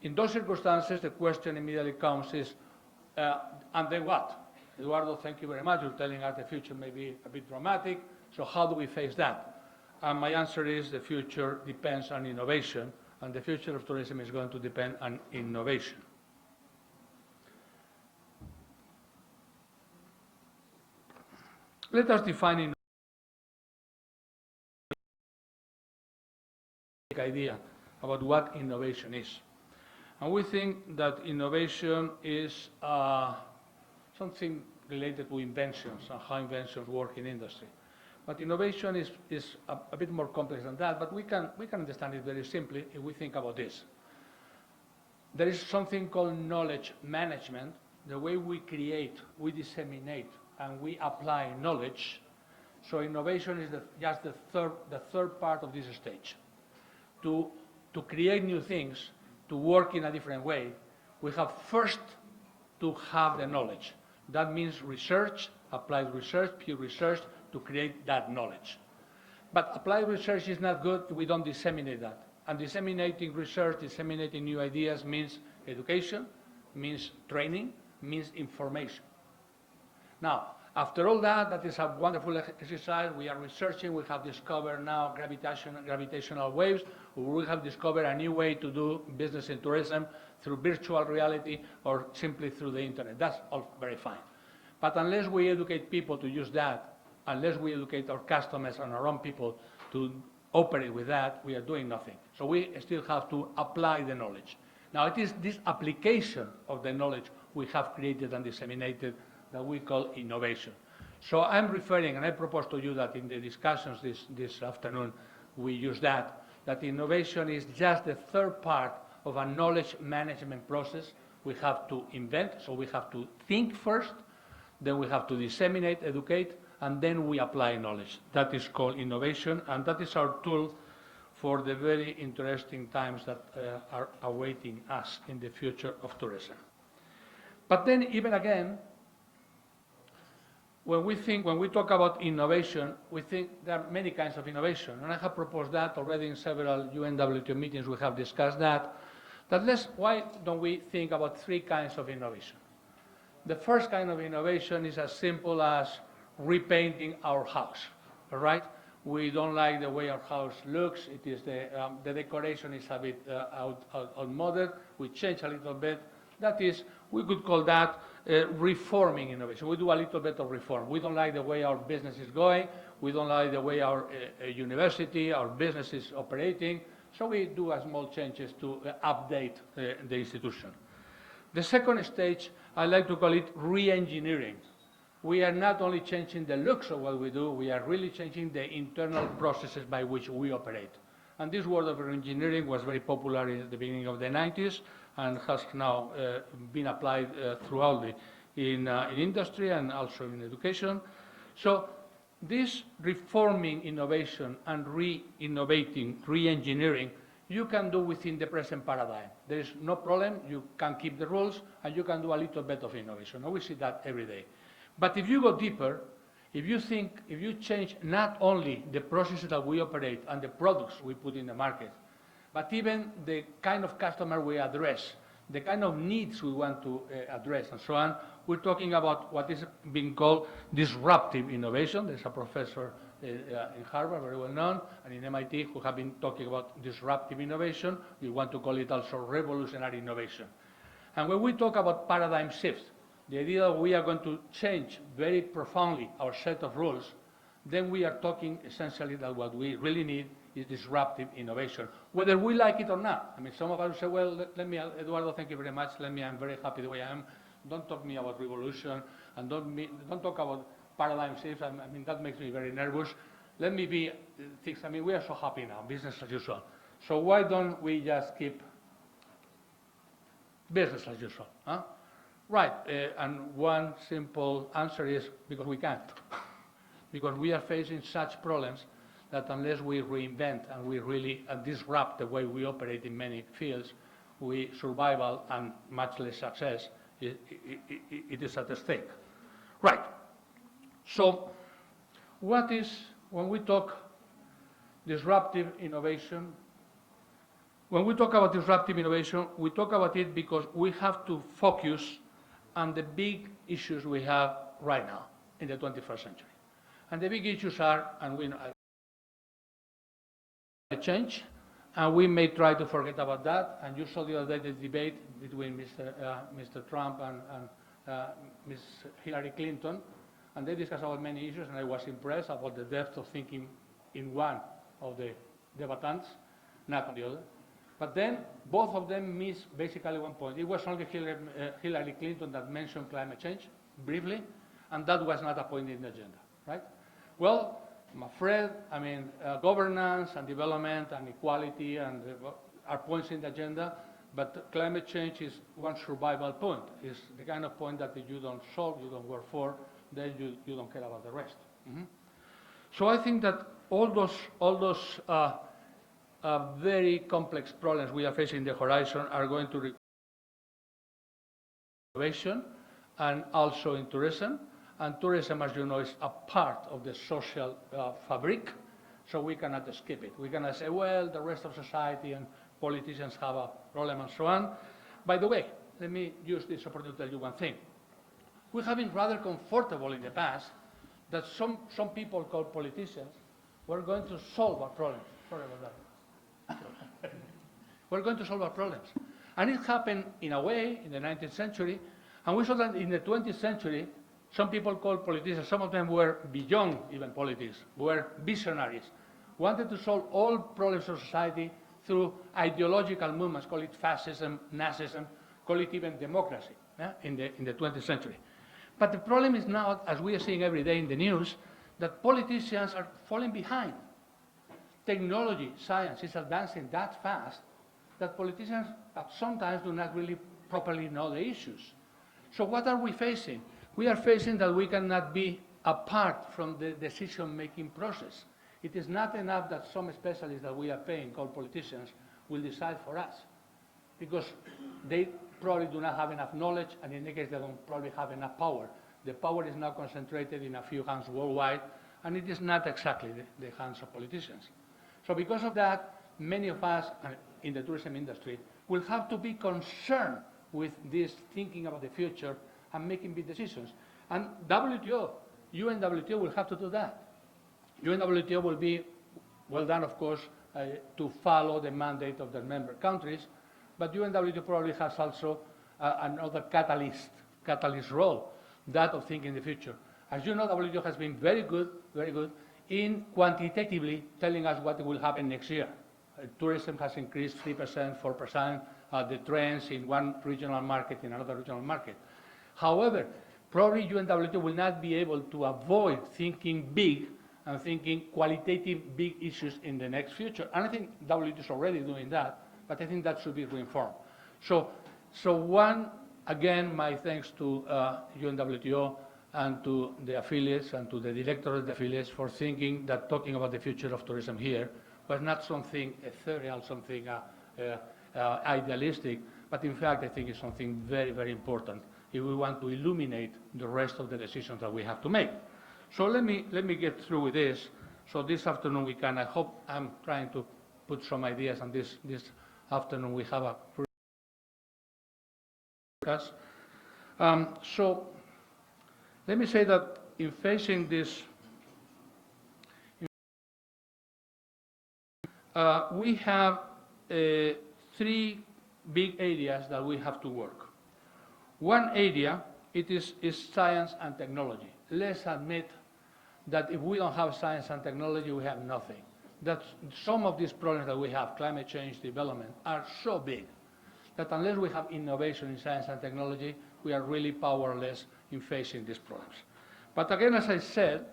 In those circumstances, the question immediately comes is, and then what? Eduardo, thank you very much. You're telling us the future may be a bit dramatic, so how do we face that? And my answer is the future depends on innovation, and the future of tourism is going to depend on innovation. Let us define innovation. Idea about what innovation is. And we think that innovation is something related to inventions and how inventions work in industry. But innovation is a bit more complex than that, but we can understand it very simply if we think about this. There is something called knowledge management, the way we create, we disseminate, and we apply knowledge. So innovation is just the third part of this stage. To create new things, to work in a different way, we have first to have the knowledge. That means research, applied research, pure research, to create that knowledge. But applied research is not good if we don't disseminate that. And disseminating research, disseminating new ideas means education, means training, means information. Now, after all that, that is a wonderful exercise. We are researching. We have discovered now gravitational waves. We have discovered a new way to do business in tourism through virtual reality or simply through the internet. That's all very fine. But unless we educate people to use that, unless we educate our customers and our own people to operate with that, we are doing nothing. So we still have to apply the knowledge. Now, it is this application of the knowledge we have created and disseminated that we call innovation. So I'm referring, and I propose to you that in the discussions this afternoon, we use that innovation is just the third part of a knowledge management process. We have to invent, so we have to think first, then we have to disseminate, educate, and then we apply knowledge. That is called innovation, and that is our tool for the very interesting times that are awaiting us in the future of tourism. But then even again, when we talk about innovation, we think there are many kinds of innovation, and I have proposed that already in several UNWTO meetings. We have discussed that. Why don't we think about three kinds of innovation? The first kind of innovation is as simple as repainting our house. All right? We don't like the way our house looks. It is the decoration is a bit outmoded. We change a little bit. That is, we could call that reforming innovation. We do a little bit of reform. We don't like the way our business is going. We don't like the way our university, our business is operating. So we do small changes to update the institution. The second stage, I like to call it re-engineering. we are not only changing the looks of what we do, we are really changing the internal processes by which we operate. And this word of engineering was very popular in the beginning of the 90s and has now been applied throughout in industry and also in education. So this reforming innovation and re-innovating, re-engineering, you can do within the present paradigm. There is no problem, you can keep the rules, and you can do a little bit of innovation. And we see that every day. But if you go deeper, if you change not only the processes that we operate and the products we put in the market, but even the kind of customer we address, the kind of needs we want to address, and so on, we're talking about what is being called disruptive innovation. There's a professor in Harvard, very well known, and in MIT, who have been talking about disruptive innovation. We want to call it also revolutionary innovation. And when we talk about paradigm shift, the idea that we are going to change very profoundly our set of rules, then we are talking essentially that what we really need is disruptive innovation, whether we like it or not. I mean, some of us say, well, let me, Eduardo, thank you very much. I'm very happy the way I am. Don't talk to me about revolution, and don't talk about paradigm shifts. I mean, that makes me very nervous. Let me be things. I mean, we are so happy now, business as usual. So why don't we just keep business as usual? Huh? Right, and one simple answer is because we can't. Because we are facing such problems that unless we reinvent and we really disrupt the way we operate in many fields, survival and much less success, it is at stake. Right, so what is, when we talk disruptive innovation, when we talk about disruptive innovation, we talk about it because we have to focus on the big issues we have right now in the 21st century. And the big issues are, and we know, change, and we may try to forget about that. And you saw the other day the debate between Mr. Trump and Ms. Hillary Clinton, and they discussed about many issues, and I was impressed about the depth of thinking in one of the debatants, not on the other. But then both of them missed basically one point. It was only Hillary Clinton that mentioned climate change briefly, and that was not a point in the agenda, right? Well, I'm afraid, I mean, governance and development and equality and are points in the agenda, but climate change is one survival point. It's the kind of point that if you don't solve, you don't work for, then you don't care about the rest. Mm-hmm. So I think that all those very complex problems we are facing in the horizon are going to require innovation and also in tourism. And tourism, as you know, is a part of the social fabric, so we cannot skip it. We cannot say, well, the rest of society and politicians have a problem and so on. By the way, let me use this opportunity to tell you one thing. We have been rather comfortable in the past that some people called politicians were going to solve our problems. Sorry about that. We're going to solve our problems. And it happened in a way in the 19th century, and we saw that in the 20th century, some people called politicians, some of them were beyond even politics, were visionaries, wanted to solve all problems of society through ideological movements, call it fascism, Nazism, call it even democracy, in the 20th century. But the problem is now, as we are seeing every day in the news, that politicians are falling behind. Technology, science is advancing that fast that politicians sometimes do not really properly know the issues. So what are we facing? We are facing that we cannot be apart from the decision-making process. It is not enough that some specialists that we are paying, called politicians, will decide for us, because they probably do not have enough knowledge, and in any case, they don't probably have enough power. The power is now concentrated in a few hands worldwide, and it is not exactly the hands of politicians. So because of that, many of us in the tourism industry will have to be concerned with this thinking about the future and making big decisions. And WTO, UNWTO will have to do that. UNWTO will be, well done, of course, to follow the mandate of their member countries, but UNWTO probably has also another catalyst role, that of thinking the future. As you know, WTO has been very good in quantitatively telling us what will happen next year. Tourism has increased 3%, 4%, the trends in one regional market, in another regional market. However, probably UNWTO will not be able to avoid thinking big and thinking qualitative big issues in the next future. And I think WTO is already doing that, but I think that should be reinformed. So again, my thanks to UNWTO and to the affiliates and to the director of the affiliates for thinking that talking about the future of tourism here was not something ethereal, something idealistic, but in fact, I think it's something very, very important if we want to illuminate the rest of the decisions that we have to make. So let me get through with this. So this afternoon we can, I hope I'm trying to put some ideas, and this afternoon we have a discuss. So let me say that in facing this, we have three big areas that we have to work. One area is science and technology. Let's admit that if we don't have science and technology, we have nothing. That some of these problems that we have, climate change, development, are so big that unless we have innovation in science and technology, we are really powerless in facing these problems. But again, as I said,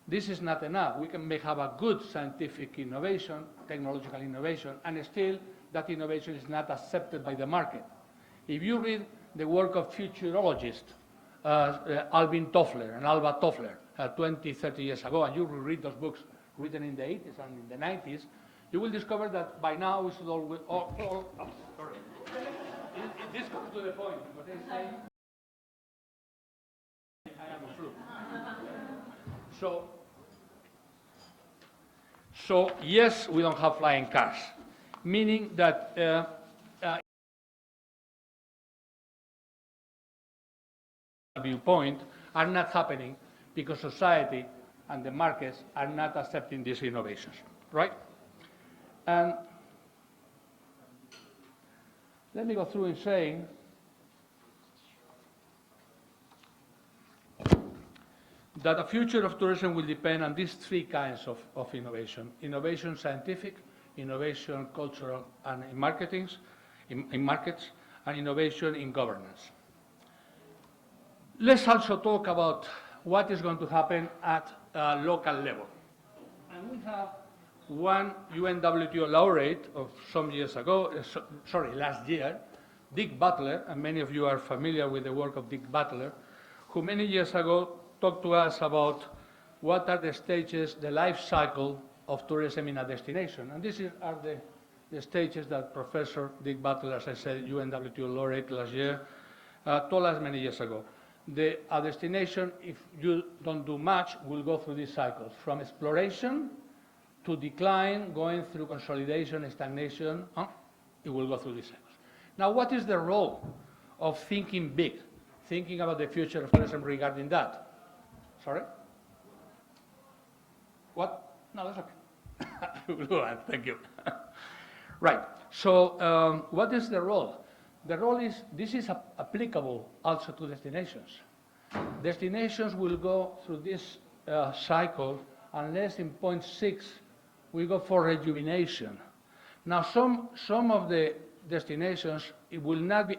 this is not enough. We may have a good scientific innovation, technological innovation, and still that innovation is not accepted by the market. If you read the work of futurologists, Alvin Toffler and Alba Toffler, 20, 30 years ago, and you read those books written in the 80s and in the 90s, you will discover that by now we should always, sorry. This comes to the point, because they say, I am a flu. So yes, we don't have flying cars, meaning that viewpoint are not happening because society and the markets are not accepting these innovations, right? And let me go through in saying that the future of tourism will depend on these three kinds of innovation. Innovation scientific, innovation cultural and in markets, and innovation in governance. Let's also talk about what is going to happen at local level. And we have one UNWTO laureate of some years ago, last year, Dick Butler, and many of you are familiar with the work of Dick Butler, who many years ago talked to us about what are the stages, the life cycle of tourism in a destination. And these are the stages that Professor Dick Butler, as I said, UNWTO laureate last year, told us many years ago. A destination, if you don't do much, will go through these cycles, from exploration to decline, going through consolidation, stagnation, it will go through these cycles. Now, what is the role of thinking big, thinking about the future of tourism regarding that? Sorry? What? No, that's okay. Thank you. Right. So what is the role? The role is, this is applicable also to destinations. Destinations will go through this cycle unless in point 6 we go for rejuvenation. Now, some of the destinations, it will not be,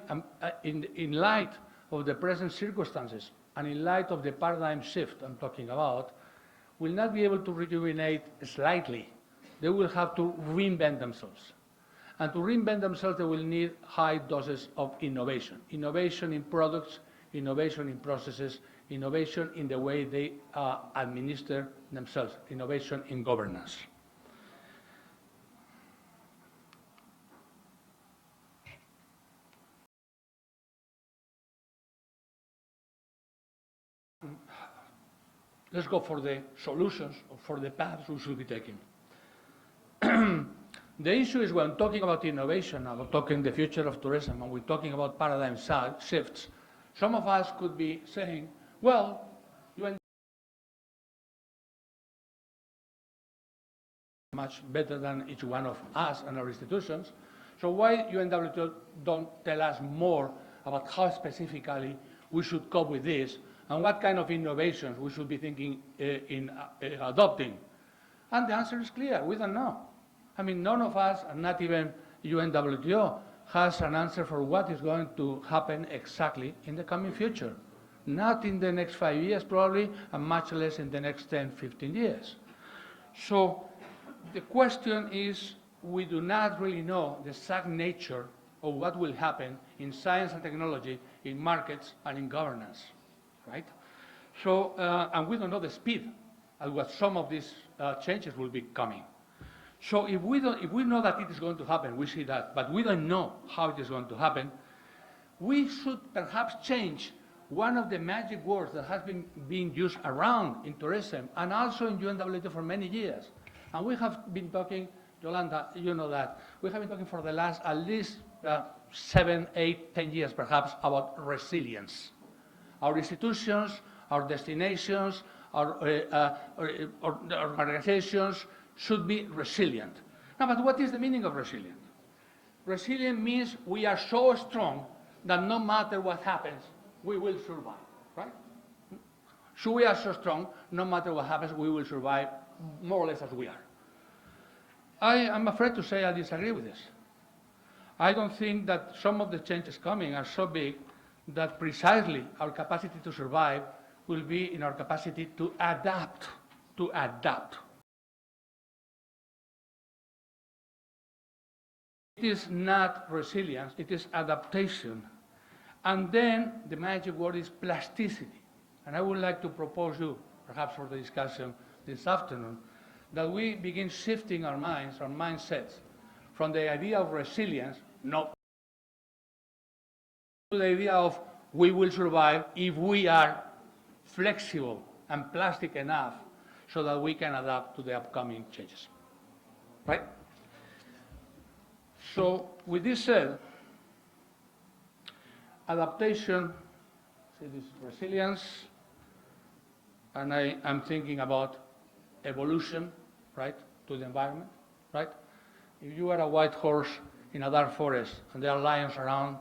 in light of the present circumstances and in light of the paradigm shift I'm talking about, will not be able to rejuvenate slightly. They will have to reinvent themselves. And to reinvent themselves, they will need high doses of innovation. Innovation in products, innovation in processes, innovation in the way they administer themselves, innovation in governance. Let's go for the solutions, or for the paths we should be taking. The issue is when talking about innovation, about talking the future of tourism, and we're talking about paradigm shifts, some of us could be saying, well, you much better than each one of us and our institutions, so why UNWTO don't tell us more about how specifically we should cope with this and what kind of innovations we should be thinking in adopting? And the answer is clear, we don't know. I mean, none of us, and not even UNWTO, has an answer for what is going to happen exactly in the coming future. not in the next 5 years probably, and much less in the next 10, 15 years. So the question is, we do not really know the exact nature of what will happen in science and technology, in markets, and in governance, right? So, and we don't know the speed at what some of these changes will be coming. So if we know that it is going to happen, we see that, but we don't know how it is going to happen, we should perhaps change one of the magic words that has been being used around in tourism and also in UNWTO for many years. And we have been talking, Yolanda, you know that, we have been talking for the last at least 7, 8, 10 years perhaps about resilience. Our institutions, our destinations, our organizations should be resilient. Now, but what is the meaning of resilient? Resilient means we are so strong that no matter what happens, we will survive, right? So we are so strong, no matter what happens, we will survive more or less as we are. I am afraid to say I disagree with this. I don't think that some of the changes coming are so big that precisely our capacity to survive will be in our capacity to adapt, It is not resilience, it is adaptation. And then the magic word is plasticity. And I would like to propose you, perhaps for the discussion this afternoon, that we begin shifting our minds, our mindsets, from the idea of resilience, no, to the idea of we will survive if we are flexible and plastic enough so that we can adapt to the upcoming changes, right? So with this said, adaptation, see this resilience, and I'm thinking about evolution, right, to the environment, right? If you are a white horse in a dark forest and there are lions around,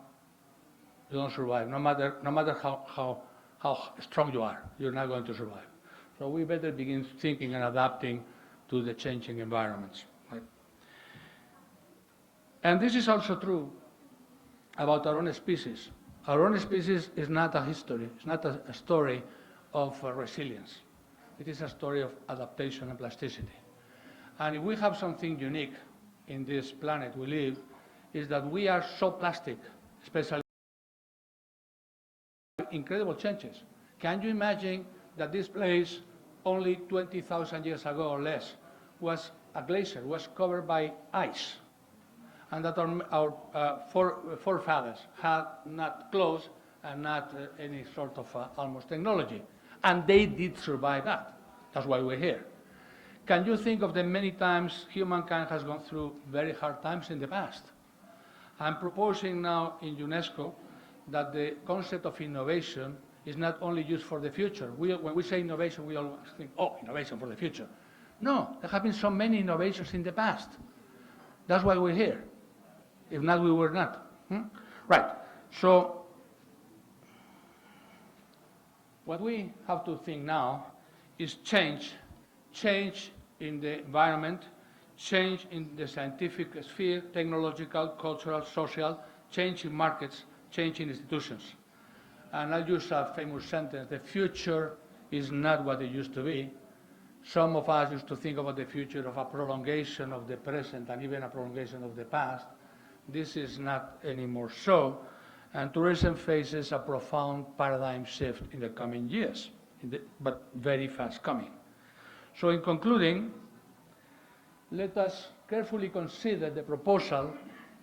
you don't survive. No matter how strong you are, you're not going to survive. So we better begin thinking and adapting to the changing environments, right? And this is also true about our own species. Our own species is not a history, it's not a story of resilience. It is a story of adaptation and plasticity. And if we have something unique in this planet we live, is that we are so plastic, especially incredible changes. Can you imagine that this place only 20,000 years ago or less was a glacier, was covered by ice, and that our forefathers had not clothes and not any sort of almost technology, and they did survive that. That's why we're here. Can you think of the many times humankind has gone through very hard times in the past? I'm proposing now in UNESCO that the concept of innovation is not only used for the future. When we say innovation, we always think, oh, innovation for the future. No, there have been so many innovations in the past. That's why we're here. If not, we were not. Right. So what we have to think now is change in the environment, change in the scientific sphere, technological, cultural, social, change in markets, change in institutions. And I'll use a famous sentence: the future is not what it used to be. Some of us used to think about the future of a prolongation of the present and even a prolongation of the past. This is not anymore so, and tourism faces a profound paradigm shift in the coming years, but very fast coming. So in concluding, let us carefully consider the proposal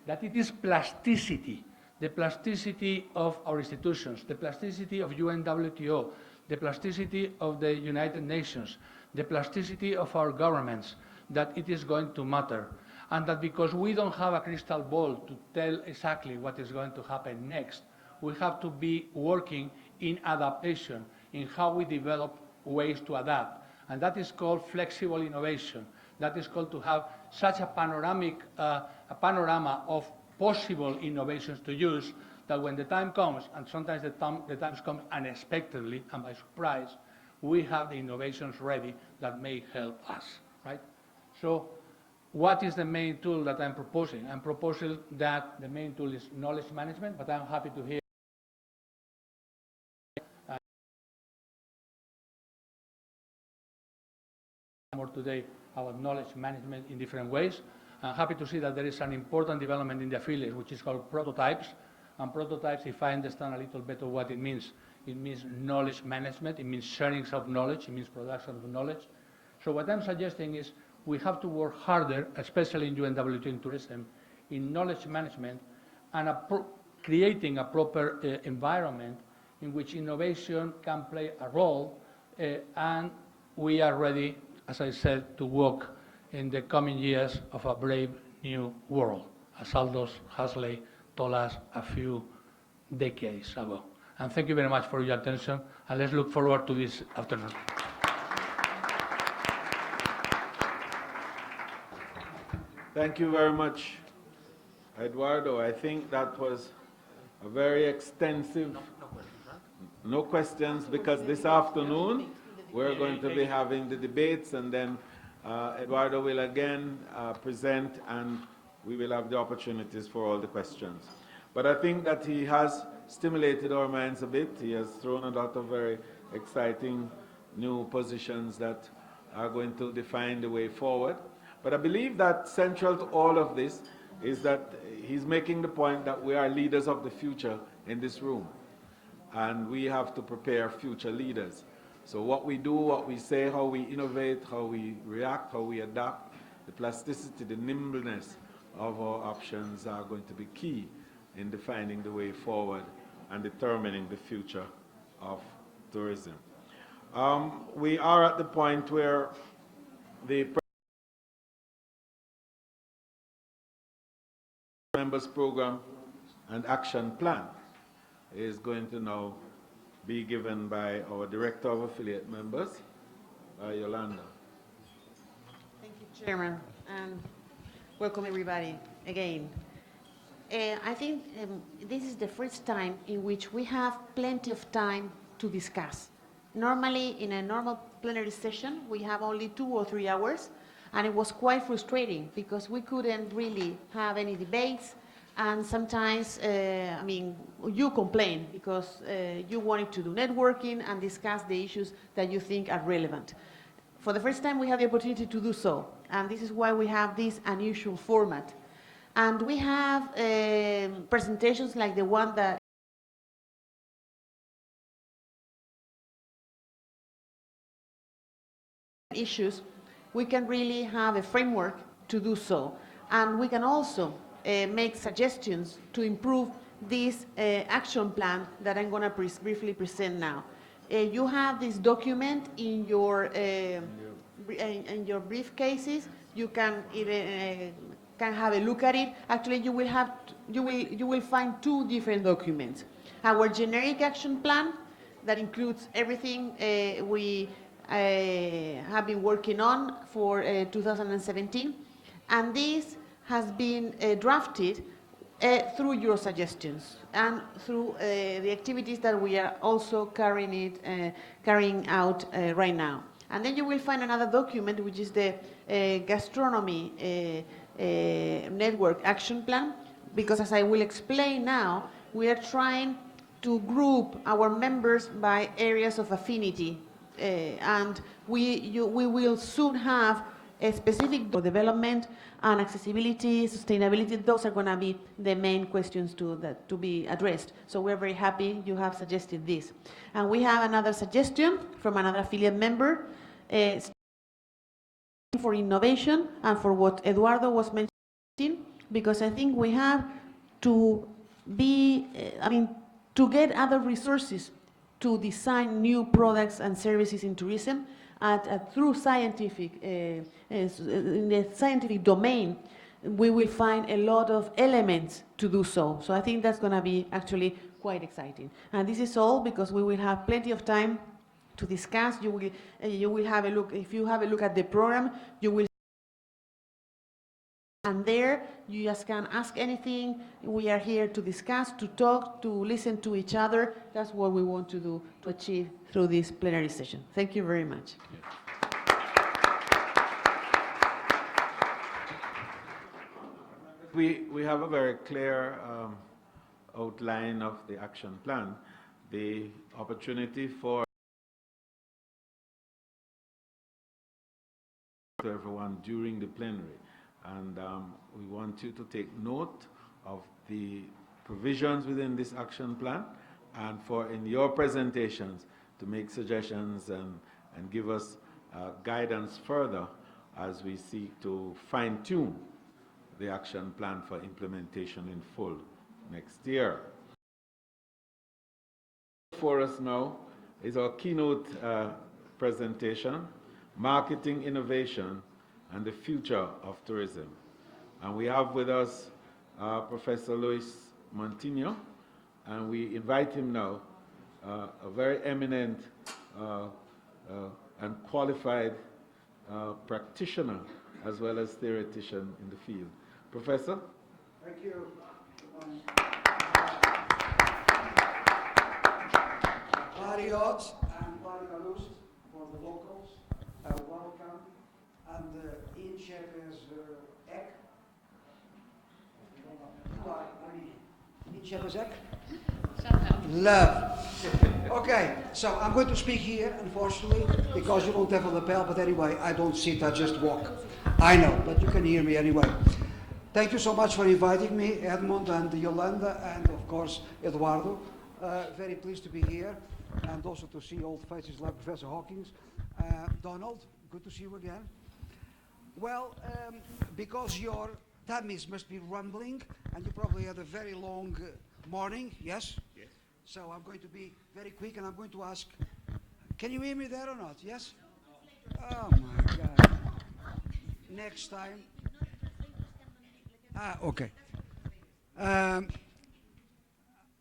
that it is plasticity, the plasticity of our institutions, the plasticity of UNWTO, the plasticity of the United Nations, the plasticity of our governments, that it is going to matter. And that because we don't have a crystal ball to tell exactly what is going to happen next, we have to be working in adaptation, in how we develop ways to adapt. And that is called flexible innovation. That is called to have such a panorama of possible innovations to use, that when the time comes, and sometimes the time comes unexpectedly and by surprise, we have the innovations ready that may help us, right? So what is the main tool that I'm proposing? I'm proposing that the main tool is knowledge management, but I'm happy to hear more today about knowledge management in different ways. I'm happy to see that there is an important development in the affiliate, which is called prototypes. And prototypes, if I understand a little better what it means knowledge management, it means sharing of knowledge, it means production of knowledge. So what I'm suggesting is we have to work harder, especially in UNWTO in tourism, in knowledge management and creating a proper environment in which innovation can play a role, and we are ready, as I said, to work in the coming years of a brave new world, as Aldous Huxley told us a few decades ago. And thank you very much for your attention, and let's look forward to this afternoon. Thank you very much, Eduardo. I think that was a very extensive... No questions, because this afternoon we're going to be having the debates, and then Eduardo will again present, and we will have the opportunities for all the questions. But I think that he has stimulated our minds a bit. He has thrown a lot of very exciting new positions that are going to define the way forward. But I believe that central to all of this is that he's making the point that we are leaders of the future in this room. And we have to prepare future leaders. So what we do, what we say, how we innovate, how we react, how we adapt, the plasticity, the nimbleness of our options are going to be key in defining the way forward and determining the future of tourism. We are at the point where the Members Program and Action Plan is going to now be given by our Director of Affiliate Members, Yolanda. Thank you, Chairman, and welcome everybody again. I think this is the first time in which we have plenty of time to discuss. Normally, in a normal plenary session, we have only 2 or 3 hours, and it was quite frustrating because we couldn't really have any debates. And sometimes, I mean, you complain because you wanted to do networking and discuss the issues that you think are relevant. For the first time, we have the opportunity to do so. And this is why we have this unusual format. And we have presentations like the one that issues, we can really have a framework to do so. And we can also make suggestions to improve this action plan that I'm going to briefly present now. You have this document in your briefcases. You can even can have a look at it. Actually, you will find 2 different documents. Our generic action plan that includes everything we have been working on for 2017, and this has been drafted through your suggestions and through the activities that we are also carrying out right now. And then you will find another document, which is the gastronomy network action plan, because as I will explain now, we are trying to group our members by areas of affinity, and we will soon have a specific development and accessibility, sustainability. Those are going to be the main questions to be addressed. So we're very happy you have suggested this. And we have another suggestion from another affiliate member for innovation and for what Eduardo was mentioning, because I think we have to be, to get other resources to design new products and services in tourism through scientific, in the scientific domain. We will find a lot of elements to do so. So I think that's going to be actually quite exciting. And this is all because we will have plenty of time to discuss. You will have a look. If you have a look at the program, you will. And there, you just can ask anything. We are here to discuss, to talk, to listen to each other. That's what we want to do, to achieve through this plenary session. Thank you very much. We have a very clear outline of the action plan. The opportunity for to everyone during the plenary. And we want you to take note of the provisions within this action plan, and for in your presentations to make suggestions and give us guidance further as we seek to fine-tune the action plan for implementation in full next year. For us now is our keynote presentation, Marketing Innovation and the Future of Tourism. And we have with us Professor Luis Montigno, and we invite him now, a very eminent and qualified practitioner as well as theoretician in the field. Professor? Thank you. Pariot and Parigalust for the locals, welcome. And in Czech is Ek. In Czech is Ek? Love. Okay, so I'm going to speak here, unfortunately, because you don't have a lapel, but anyway, I don't sit, I just walk. I know, but you can hear me anyway. Thank you so much for inviting me, Edmund and Yolanda, and of course, Eduardo. Very pleased to be here, and also to see old faces like Professor Hawkins. Donald, good to see you again. Well, because your tummies must be rumbling, and you probably had a very long morning, yes? Yes. So I'm going to be very quick, and I'm going to ask, can you hear me there or not, yes? Oh my God. Next time. Okay.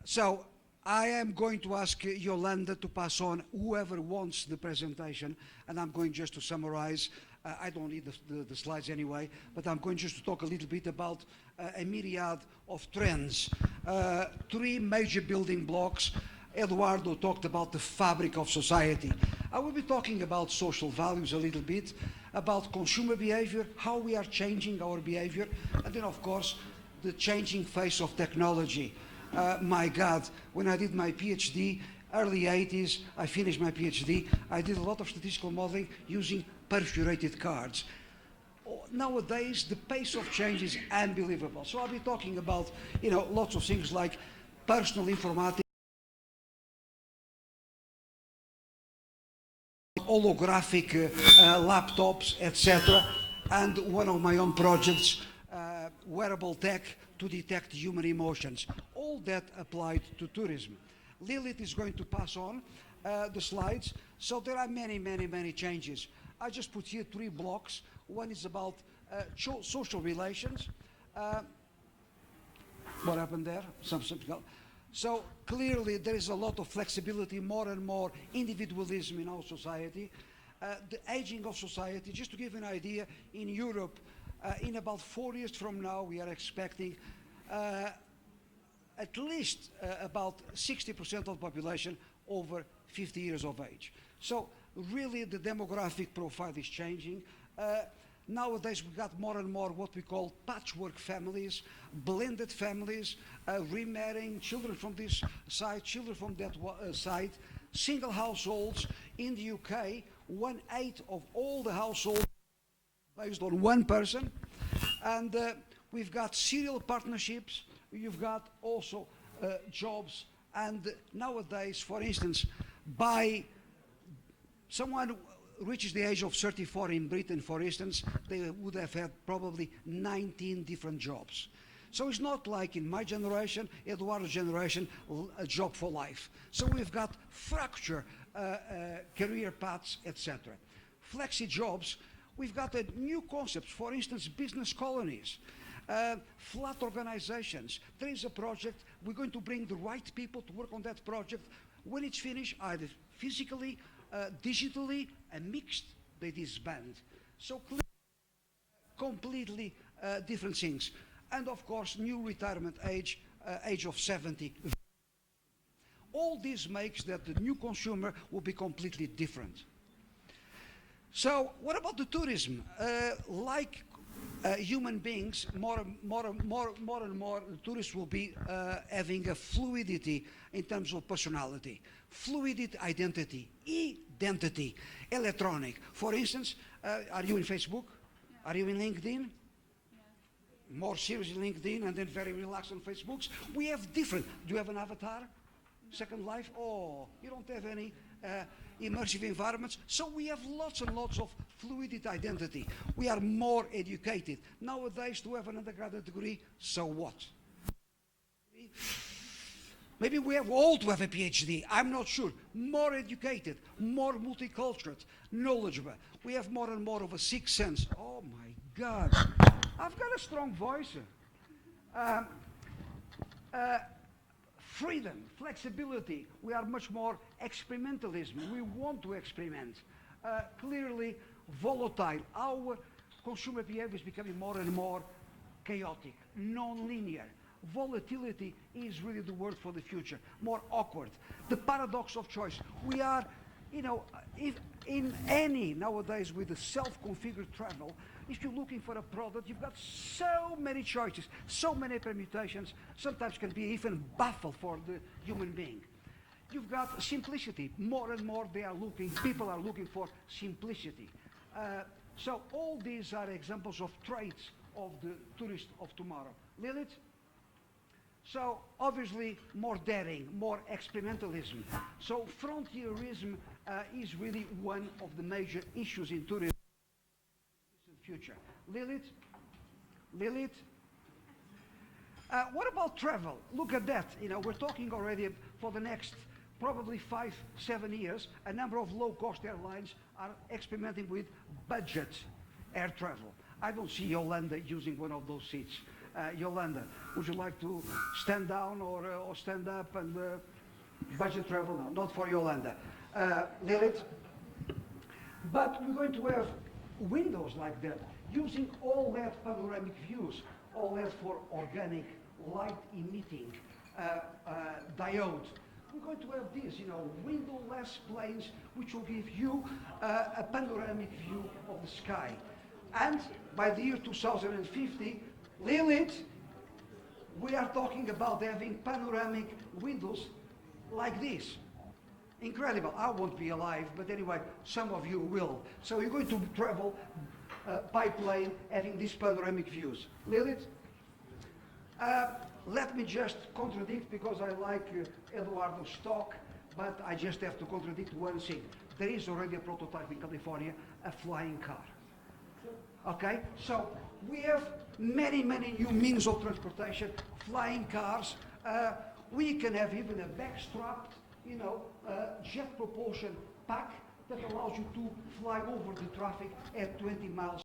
So I am going to ask Yolanda to pass on whoever wants the presentation, and I'm going just to summarize. I don't need the slides anyway, but I'm going just to talk a little bit about a myriad of trends. Three major building blocks. Eduardo talked about the fabric of society. I will be talking about social values a little bit, about consumer behavior, how we are changing our behavior, and then of course the changing face of technology. My God, when I did my PhD, early 80s, I finished my PhD, I did a lot of statistical modeling using perforated cards. Nowadays, the pace of change is unbelievable. So I'll be talking about, lots of things like personal informatics, holographic laptops, etc. And one of my own projects, wearable tech to detect human emotions. All that applied to tourism. Lilith is going to pass on the slides. So there are many, many, many changes. I just put here three blocks. One is about social relations. What happened there? Something else. So clearly there is a lot of flexibility, more and more individualism in our society. The aging of society, just to give you an idea, in Europe, in about 4 years from now, we are expecting at least about 60% of the population over 50 years of age. So really the demographic profile is changing. Nowadays we got more and more what we call patchwork families, blended families, remarrying, children from this side, children from that side, single households. In the UK, 1/8 of all the households based on one person. And we've got serial partnerships, you've got also jobs. And nowadays, for instance, by someone reaches the age of 34 in Britain, for instance, they would have had probably 19 different jobs. So it's not like in my generation, Eduardo's generation, a job for life. So we've got fracture, career paths, etc. Flexi jobs, we've got a new concept, for instance, business colonies, flat organizations. There is a project, we're going to bring the right people to work on that project. When it's finished, either physically, digitally, and mixed, they disband. So completely different things. And of course, new retirement age, age of 70. All this makes that the new consumer will be completely different. So what about the tourism? Like human beings, more and more, tourists will be having a fluidity in terms of personality, fluidity, identity, electronic. For instance, are you in Facebook? Are you in LinkedIn? More serious in LinkedIn and then very relaxed on Facebook. We have different. Do you have an avatar? Second Life? Oh, you don't have any immersive environments. So we have lots and lots of fluid identity. We are more educated. Nowadays, to have an undergraduate degree, so what? Maybe we have all to have a PhD, I'm not sure. More educated, more multicultural, knowledgeable. We have more and more of a sixth sense. Oh my God, I've got a strong voice. Freedom, flexibility. We are much more experimentalism. We want to experiment. Clearly volatile. Our consumer behavior is becoming more and more chaotic, non-linear. Volatility is really the word for the future. More awkward. The paradox of choice. We are, you know, if in any nowadays with the self-configured travel, if you're looking for a product, you've got so many choices, so many permutations, sometimes can be even baffled for the human being. You've got simplicity. More and more people are looking for simplicity. So all these are examples of traits of the tourist of tomorrow. Lilith? So obviously more daring, more experimentalism. So frontierism is really one of the major issues in tourism in the future. Lilith? Lilith? What about travel? Look at that. You know, we're talking already for the next probably 5-7 years. A number of low-cost airlines are experimenting with budget air travel. I don't see Yolanda using one of those seats. Yolanda, would you like to stand down or stand up and budget travel? No, not for Yolanda. Lilith? But we're going to have windows like that, using OLED panoramic views, OLED for organic light emitting diode. We're going to have this, you know, windowless planes, which will give you a panoramic view of the sky. And by the year 2050, Lilith, we are talking about having panoramic windows like this. Incredible. I won't be alive, but anyway, some of you will. So you're going to travel by plane having these panoramic views. Lilith? Let me just contradict, because I like Eduardo's talk, but I just have to contradict one thing. There is already a prototype in California, a flying car. Okay, so we have many new means of transportation, flying cars. We can have even a backstrapped, you know, jet propulsion pack that allows you to fly over the traffic at 20 miles.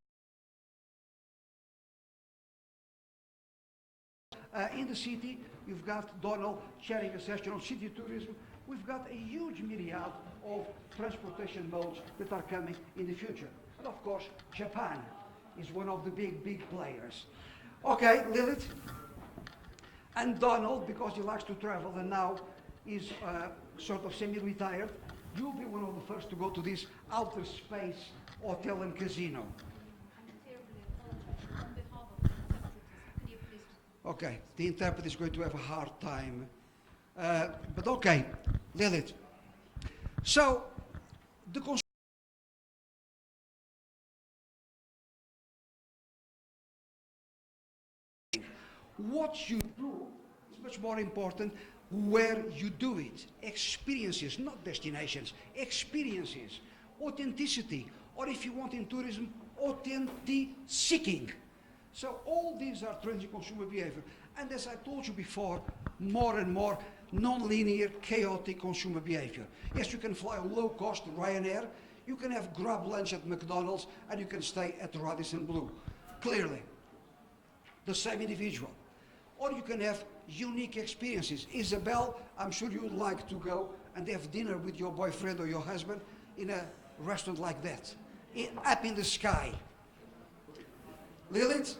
In the city, you've got Donald chairing a session on city tourism. We've got a huge myriad of transportation modes that are coming in the future. And of course, Japan is one of the big players. Okay, Lilith. And Donald, because he likes to travel and now is sort of semi-retired, you'll be one of the first to go to this outer space hotel and casino. Okay, the interpreter is going to have a hard time. But okay, Lilith. So, the what you do is much more important where you do it. Experiences, not destinations. Experiences, authenticity, or if you want in tourism, authentic-seeking. So all these are trends in consumer behavior. And as I told you before, more and more non-linear, chaotic consumer behavior. Yes, you can fly on low-cost Ryanair, you can have grab lunch at McDonald's, and you can stay at Radisson Blu. Clearly, the same individual. Or you can have unique experiences. Isabel, I'm sure you would like to go and have dinner with your boyfriend or your husband in a restaurant like that, up in the sky. Lilith?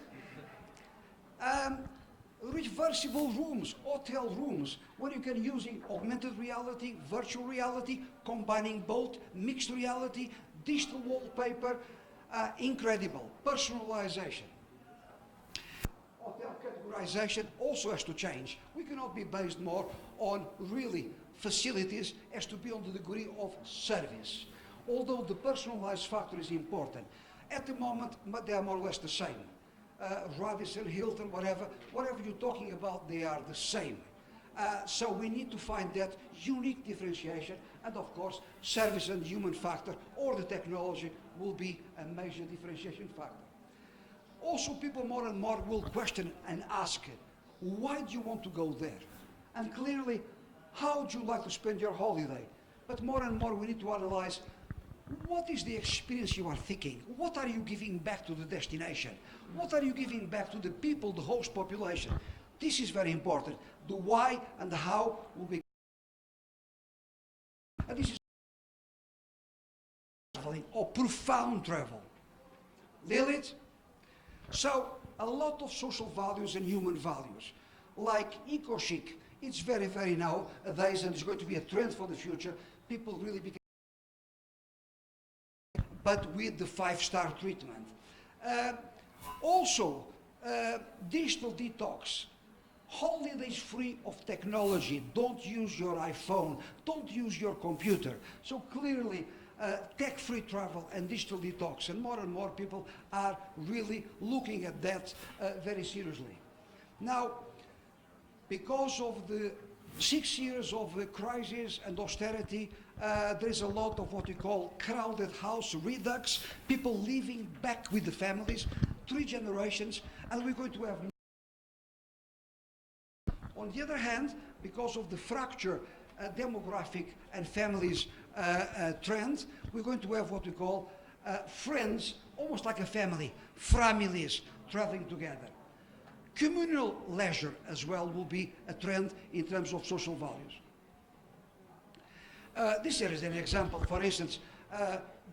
Reversible rooms, hotel rooms, where you can use augmented reality, virtual reality, combining both, mixed reality, digital wallpaper, incredible, personalization. categorization also has to change. We cannot be based more on really facilities, has to be on the degree of service. Although the personalized factor is important. At the moment, they are more or less the same. Radisson, Hilton, whatever you're talking about, they are the same. So we need to find that unique differentiation, and of course, service and human factor or the technology will be a major differentiation factor. Also, people more and more will question and ask, why do you want to go there? And clearly, how would you like to spend your holiday? But more and more we need to analyze, what is the experience you are thinking? What are you giving back to the destination? What are you giving back to the people, the host population? This is very important. The why and the how will be. And this is traveling or profound travel. Lilith? So, a lot of social values and human values, like eco-chic, it's very, very nowadays, and it's going to be a trend for the future. People really become, but with the 5-star treatment. Also, digital detox. Holidays free of technology. Don't use your iPhone. Don't use your computer. So clearly, tech-free travel and digital detox, and more people are really looking at that very seriously. Now, because of the 6 years of crisis and austerity, there's a lot of what we call crowded house redux, people living back with the families, 3 generations, and we're going to have. On the other hand, because of the fracture demographic and families trend, we're going to have what we call friends, almost like a family, families traveling together. Communal leisure as well will be a trend in terms of social values. This here is an example, for instance,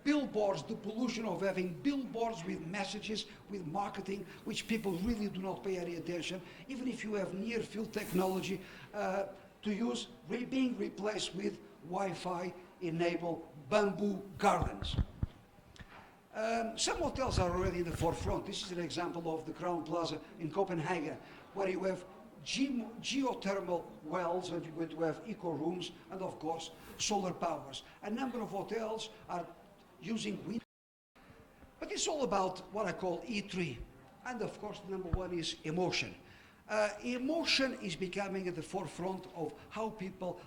billboards, the pollution of having billboards with messages, with marketing, which people really do not pay any attention, even if you have near-field technology to use, being replaced with Wi-Fi enabled bamboo gardens. Some hotels are already in the forefront. This is an example of the Crown Plaza in Copenhagen, where you have geothermal wells, and you're going to have eco rooms, and of course solar powers. A number of hotels are using wind. But it's all about what I call E3. And of course, number 1 is emotion. Emotion is becoming at the forefront of how people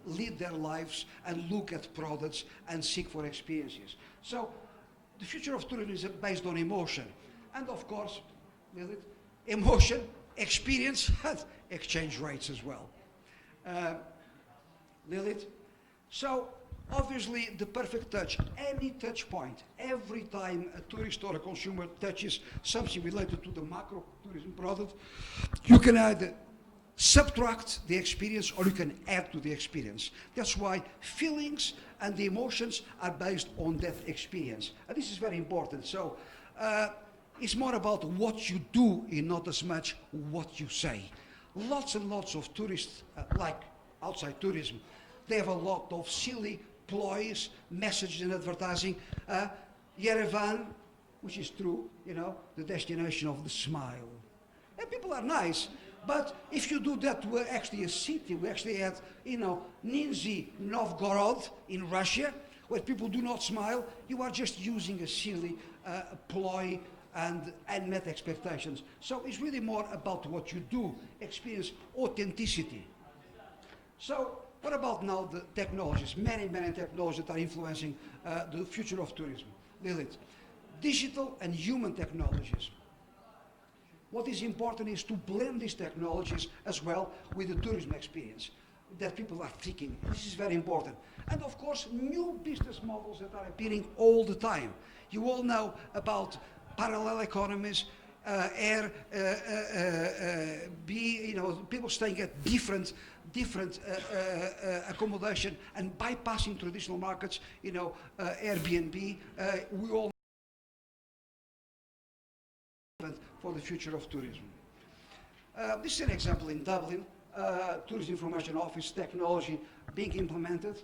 lead their lives and look at products and seek for experiences. So the future of tourism is based on emotion. And of course, emotion, experience, and exchange rates as well. Lilith? So, obviously, the perfect touch, any touch point, every time a tourist or a consumer touches something related to the macro tourism product, you can either subtract the experience or you can add to the experience. That's why feelings and the emotions are based on that experience. And this is very important. So, it's more about what you do and not as much what you say. Lots and lots of tourists, like outside tourism, they have a lot of silly ploys, messages and advertising. Yerevan, which is true, you know, the destination of the smile. And people are nice, but if you do that to actually a city, we actually had, you know, Nizhny Novgorod in Russia, where people do not smile, you are just using a silly ploy and unmet expectations. So it's really more about what you do, experience authenticity. So what about now the technologies? Many technologies that are influencing the future of tourism. Lilith, digital and human technologies. What is important is to blend these technologies as well with the tourism experience that people are seeking. This is very important. And of course, new business models that are appearing all the time. You all know about parallel economies, people staying at different accommodation and bypassing traditional markets, you know, Airbnb, we all for the future of tourism. This is an example in Dublin, Tourism Information Office technology being implemented.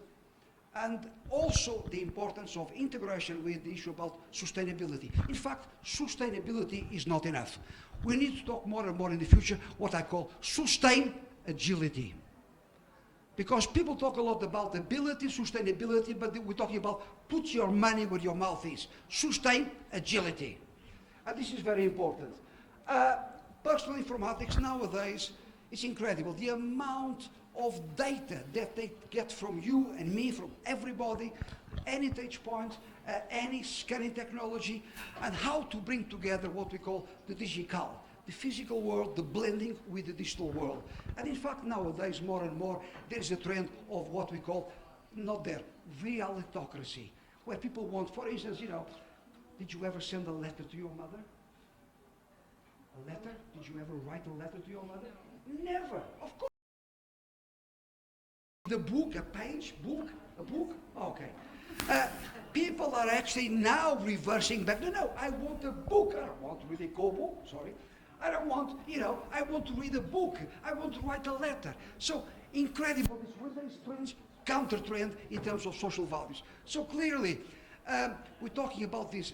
and also the importance of integration with the issue about sustainability. In fact, sustainability is not enough. We need to talk more and more in the future what I call sustain agility. Because people talk a lot about ability, sustainability, but we're talking about put your money where your mouth is. Sustain agility. And this is very important. Personal informatics nowadays is incredible. The amount of data that they get from you and me, from everybody, any touch point, any scanning technology, and how to bring together what we call the digital, the physical world, the blending with the digital world. And in fact, nowadays, more and more, there is a trend of what we call, not there, realitocracy, where people want, for instance, you know, did you ever send a letter to your mother? A letter? Did you ever write a letter to your mother? Never, of course. The book, a page, book, a book? Okay. People are actually now reversing back. No, I want a book. I don't want to read a Kobo, sorry. I don't want, you know, I want to read a book. I want to write a letter. So incredible, this was very strange counter-trend in terms of social values. So clearly, we're talking about this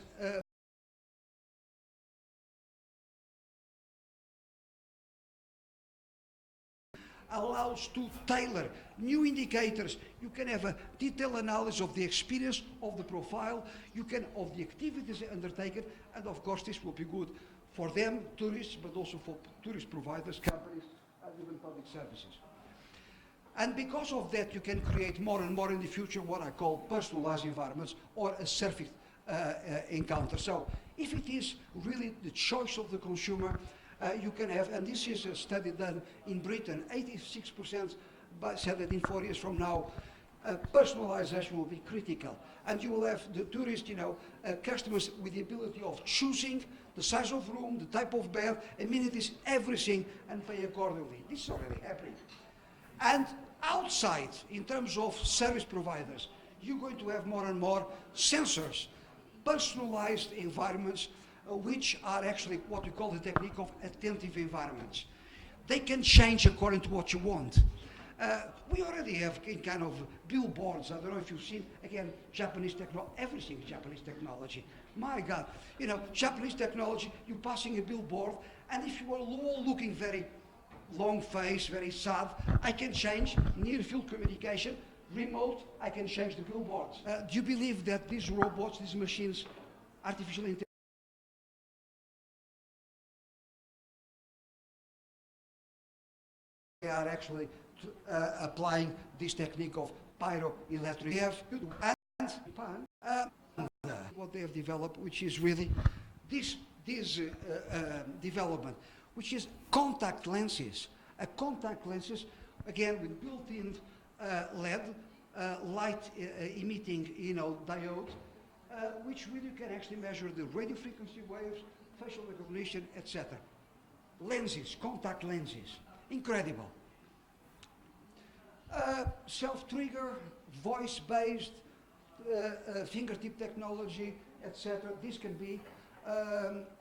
allows to tailor new indicators. You can have a detailed analysis of the experience, of the profile, you can of the activities undertaken, and of course this will be good for them, tourists, but also for tourist providers, companies, and even public services. And because of that, you can create more and more in the future what I call personalized environments or a surfing encounter. So if it is really the choice of the consumer, you can have, and this is a study done in Britain, 86% said that in 4 years from now, personalization will be critical. And you will have the tourists, you know, customers with the ability of choosing the size of room, the type of bed, amenities, everything, and pay accordingly. This is already happening. And outside, in terms of service providers, you're going to have more and more sensors, personalized environments, which are actually what we call the technique of attentive environments. They can change according to what you want. We already have kind of billboards. I don't know if you've seen, again, Japanese technology. Everything is Japanese technology. My God, you know, Japanese technology, you're passing a billboard, and if you are all looking very long face, very sad, I can change near field communication, remote, I can change the billboards. Do you believe that these robots, these machines, artificial intelligence, they are actually applying this technique of pyroelectric. They have what they have developed, which is really this development, which is contact lenses. Contact lenses, again, with built-in LED, light emitting, you know, diode, which really can actually measure the radio frequency waves, facial recognition, etc. Lenses, contact lenses. Incredible. Self-trigger, voice-based, fingertip technology, etc. This can be,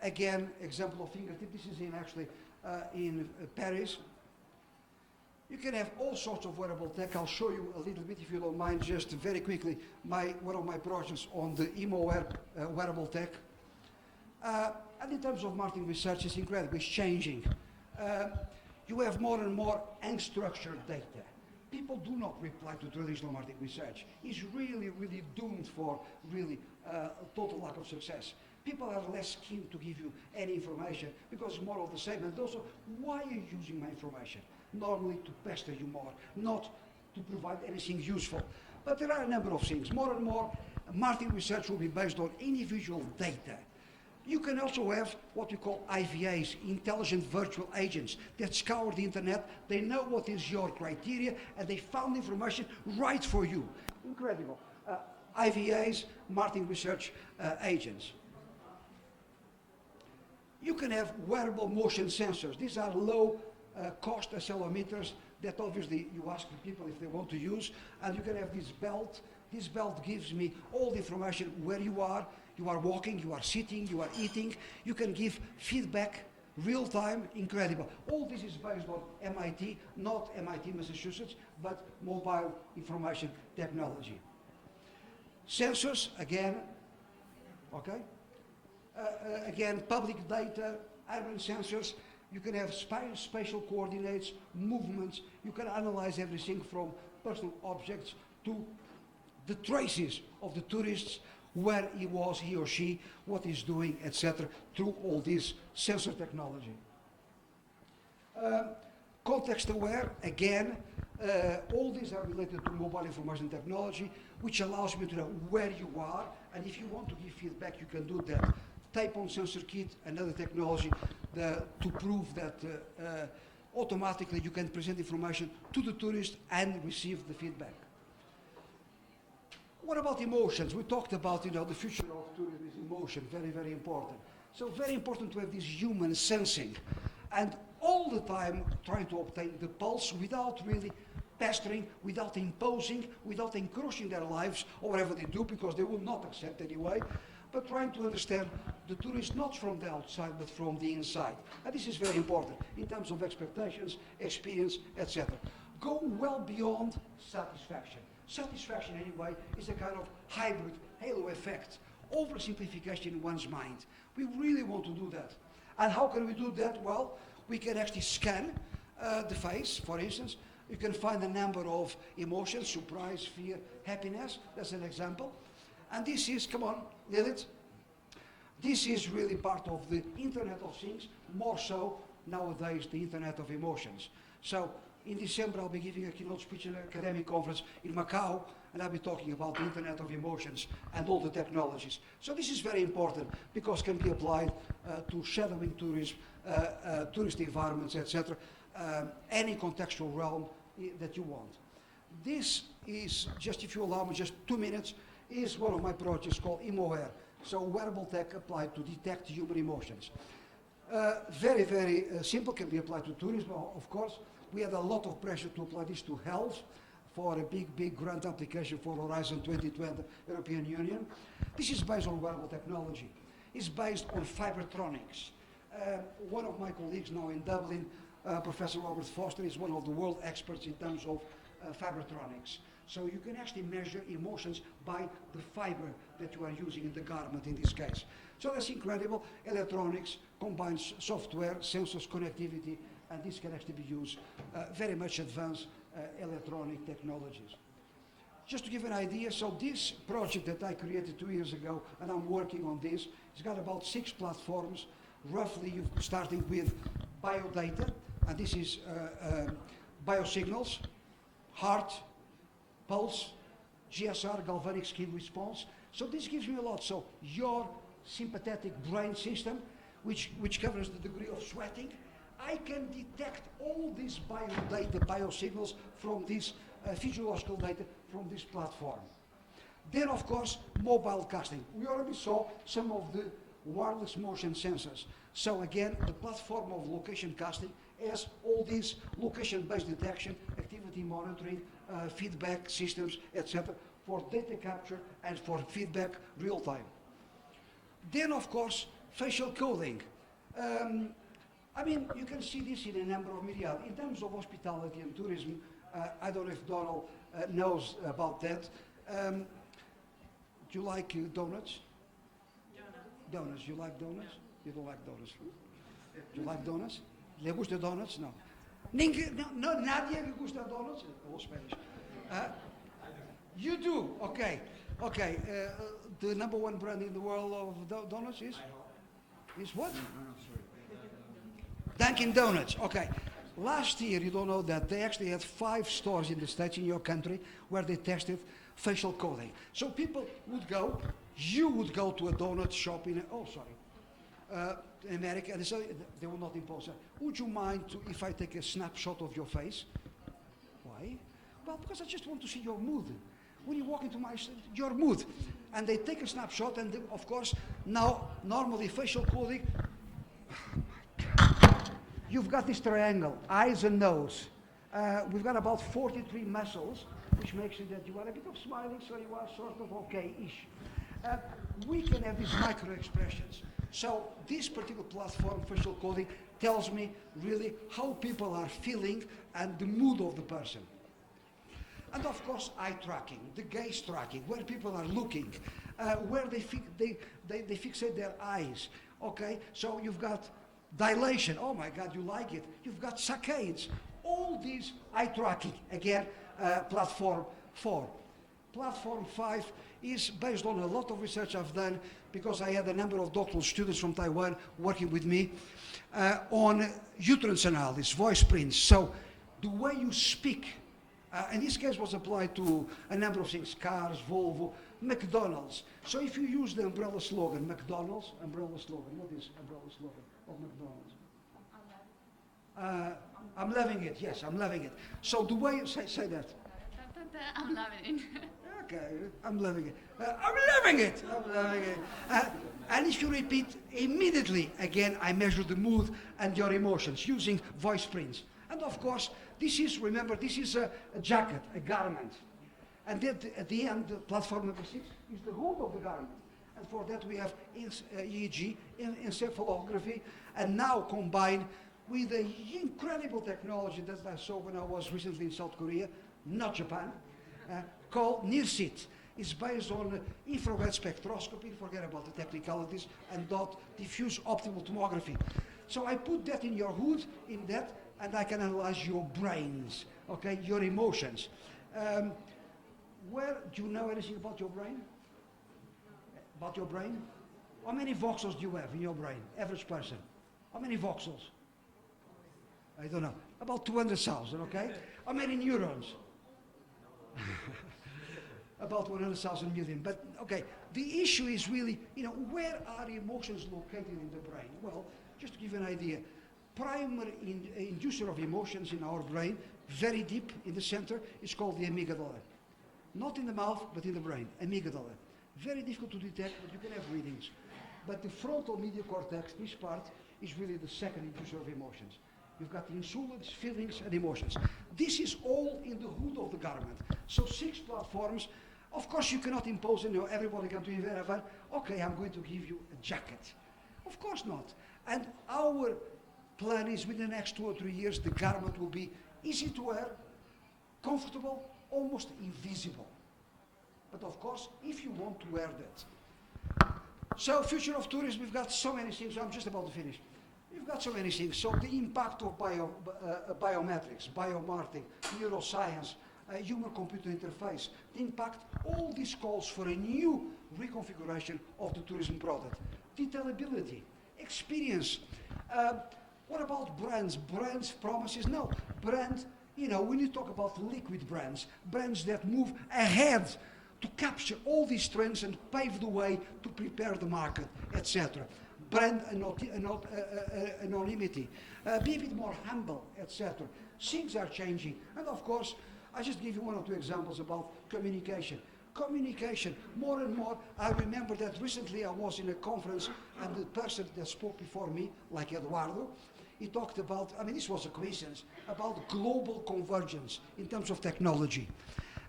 again, example of fingertip. This is in actually in Paris. You can have all sorts of wearable tech. I'll show you a little bit, if you don't mind, just very quickly, one of my projects on the wearable tech. And in terms of marketing research, it's incredible. It's changing. You have more and more unstructured data. People do not reply to traditional marketing research. It's really, really doomed for really total lack of success. People are less keen to give you any information because it's more of the same. And also, why are you using my information? Normally to pester you more, not to provide anything useful. But there are a number of things. More and more, marketing research will be based on individual data. You can also have what we call IVAs, intelligent virtual agents, that scour the internet. They know what is your criteria, and they found information right for you. Incredible. IVAs, marketing research agents. You can have wearable motion sensors. These are low cost accelerometers that obviously you ask people if they want to use, and you can have this belt. This belt gives me all the information where you are walking, you are sitting, you are eating. You can give feedback, real time, incredible. All this is based on MIT, not MIT, Massachusetts, but mobile information technology. Sensors, again, okay? Again, public data, urban sensors. You can have spatial coordinates, movements. You can analyze everything from personal objects to the traces of the tourists, where he was, he or she, what he's doing, etc., through all this sensor technology. Context aware, again, all these are related to mobile information technology, which allows me to know where you are, and if you want to give feedback, you can do that. Type on sensor kit, another technology to prove that automatically you can present information to the tourist and receive the feedback. What about emotions? We talked about, the future of tourism is emotion, very, very important. So very important to have this human sensing, and all the time trying to obtain the pulse without really pestering, without imposing, without encroaching their lives or whatever they do, because they will not accept anyway, but trying to understand the tourist not from the outside but from the inside. And this is very important in terms of expectations, experience, etc. Go well beyond satisfaction. Satisfaction, anyway, is a kind of hybrid halo effect, oversimplification in one's mind. We really want to do that. And how can we do that? Well, we can actually scan the face, for instance. You can find a number of emotions, surprise, fear, happiness. That's an example. And this is, come on, Lilith. This is really part of the Internet of Things, more so nowadays the Internet of Emotions. So in December, I'll be giving a keynote speech at an academic conference in Macau, and I'll be talking about the Internet of Emotions and all the technologies. So this is very important because it can be applied to shadowing tourism, tourist environments, etc., any contextual realm that you want. This is, just if you allow me just 2 minutes, is one of my projects called EmoAir. So wearable tech applied to detect human emotions. Very, very simple, can be applied to tourism, of course. We had a lot of pressure to apply this to health for a big grant application for Horizon 2020 European Union. This is based on wearable technology. It's based on fibertronics. One of my colleagues now in Dublin, Professor Robert Foster, is one of the world experts in terms of fibertronics. So you can actually measure emotions by the fiber that you are using in the garment in this case. So that's incredible. Electronics combines software, sensors, connectivity, and this can actually be used very much advanced electronic technologies. Just to give an idea, so this project that I created 2 years ago, and I'm working on this, it's got about 6 platforms, roughly starting with biodata, and this is biosignals, heart, pulse, GSR, galvanic skin response. So this gives me a lot. So your sympathetic brain system, which covers the degree of sweating, I can detect all these biodata, biosignals from this physiological data from this platform. Then, of course, mobile casting. We already saw some of the wireless motion sensors. So again, the platform of location casting has all these location-based detection, activity monitoring, feedback systems, etc., for data capture and for feedback real time. Then, of course, facial coding. I mean, you can see this in a number of media. In terms of hospitality and tourism, I don't know if Donald knows about that. Do you like donuts? Donuts. You like donuts? You don't like donuts. Do you like donuts? ¿Le gusta donuts? No. No, nadie le gusta donuts? All Spanish. You do? Okay. Okay. The number 1 brand in the world of donuts is? Is what? Dunkin' Donuts. Okay. Last year, you don't know that, they actually had 5 stores in the States, in your country, where they tested facial coding. So people would go, you would go to a donut shop in America, and they will not impose that. Would you mind if I take a snapshot of your face? Why? Well, because I just want to see your mood. When you walk into your mood. And they take a snapshot, and they, of course, now, normally facial coding, you've got this triangle, eyes and nose. We've got about 43 muscles, which makes it that you are a bit of smiling, so you are sort of okay-ish. We can have these micro expressions. So this particular platform, facial coding, tells me really how people are feeling and the mood of the person. And of course, eye tracking, the gaze tracking, where people are looking, where they fixate their eyes. Okay, so you've got dilation. Oh my God, you like it. You've got saccades. All these eye tracking. Again, platform 4. Platform 5 is based on a lot of research I've done because I had a number of doctoral students from Taiwan working with me on utterance analysis, voice prints. So the way you speak, in this case was applied to a number of things, cars, Volvo, McDonald's. So if you use the umbrella slogan, McDonald's, umbrella slogan, what is umbrella slogan of McDonald's? I'm loving it, yes, I'm loving it. So the way you say that. I'm loving it. Okay, I'm loving it. I'm loving it. I'm loving it. And if you repeat immediately, again, I measure the mood and your emotions using voice prints. And of course, this is, remember, this is a jacket, a garment. And at the end, the platform number 6 is the hood of the garment. And for that we have EEG, encephalography, and now combined with the incredible technology that I saw when I was recently in South Korea, not Japan, called NIRSIT. It's based on infrared spectroscopy, forget about the technicalities, and diffuse optical tomography. So I put that in your hood, in that, and I can analyze your brains, okay, your emotions. Do you know anything about your brain? About your brain? How many voxels do you have in your brain, average person? How many voxels? I don't know. About 200,000, okay? How many neurons? About 100,000 million. But, okay, the issue is really, where are emotions located in the brain? Well, just to give you an idea, primary inducer of emotions in our brain, very deep in the center, is called the amygdala. Not in the mouth, but in the brain, amygdala. Very difficult to detect, but you can have readings. But the frontal medial cortex, this part, is really the second inducer of emotions. You've got the insulins, feelings, and emotions. This is all in the hood of the garment. So 6 platforms. Of course, you cannot impose, everybody can do it. Okay, I'm going to give you a jacket. Of course not. And our plan is within the next 2 or 3 years, the garment will be easy to wear, comfortable, almost invisible. But of course, if you want to wear that. So, future of tourism, we've got so many things. I'm just about to finish. We've got so many things. So the impact of biometrics, biomarketing, neuroscience, human-computer interface, the impact, all this calls for a new reconfiguration of the tourism product. Detailability, experience. What about brands? Brands promises? No. Brand, when you talk about liquid brands, brands that move ahead to capture all these trends and pave the way to prepare the market, etc. Brand anonymity, be a bit more humble, etc. Things are changing. And of course, I just give you 1 or 2 examples about communication. Communication, more and more. I remember that recently I was in a conference and the person that spoke before me, like Eduardo, he talked about, this was a coincidence, about global convergence in terms of technology.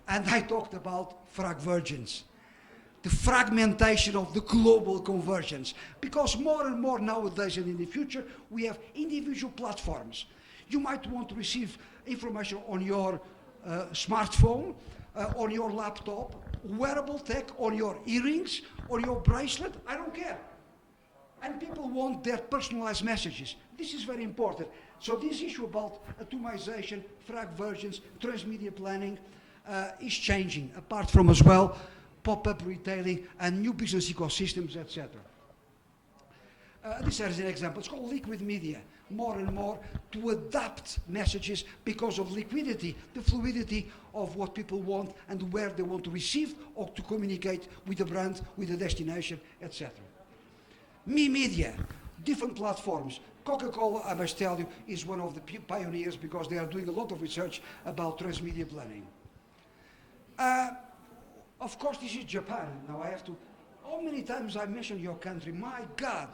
And I talked about fragvergence. The fragmentation of the global convergence. Because more and more nowadays and in the future, we have individual platforms. You might want to receive information on your smartphone, on your laptop, wearable tech, on your earrings, or your bracelet, I don't care. And people want their personalized messages. This is very important. So this issue about atomization, fragvergence, transmedia planning is changing, apart from as well pop-up retailing and new business ecosystems, etc. This is an example. It's called liquid media. More and more to adapt messages because of liquidity, the fluidity of what people want and where they want to receive or to communicate with the brand, with the destination, etc. Me Media, different platforms. Coca-Cola, I must tell you, is one of the pioneers because they are doing a lot of research about transmedia planning. Of course, this is Japan. Now I have to, how many times I mentioned your country? My God,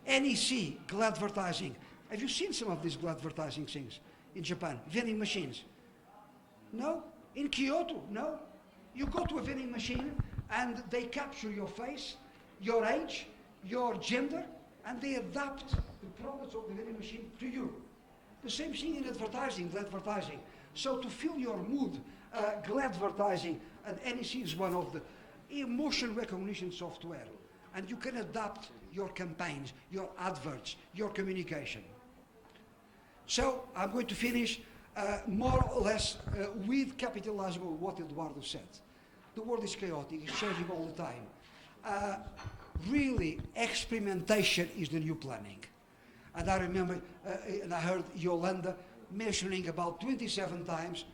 NEC, Gladvertising. Have you seen some of these Gladvertising things in Japan? Vending machines? No? In Kyoto? No? You go to a vending machine and they capture your face, your age, your gender, and they adapt the products of the vending machine to you. The same thing in advertising, Gladvertising. So to feel your mood Gladvertising, and NEC is one of the emotion recognition software. And you can adapt your campaigns, your adverts, your communication. So I'm going to finish more or less with capitalizing on what Eduardo said. The world is chaotic, it's changing all the time. Really, experimentation is the new planning. And I remember, and I heard Yolanda mentioning about 27 times,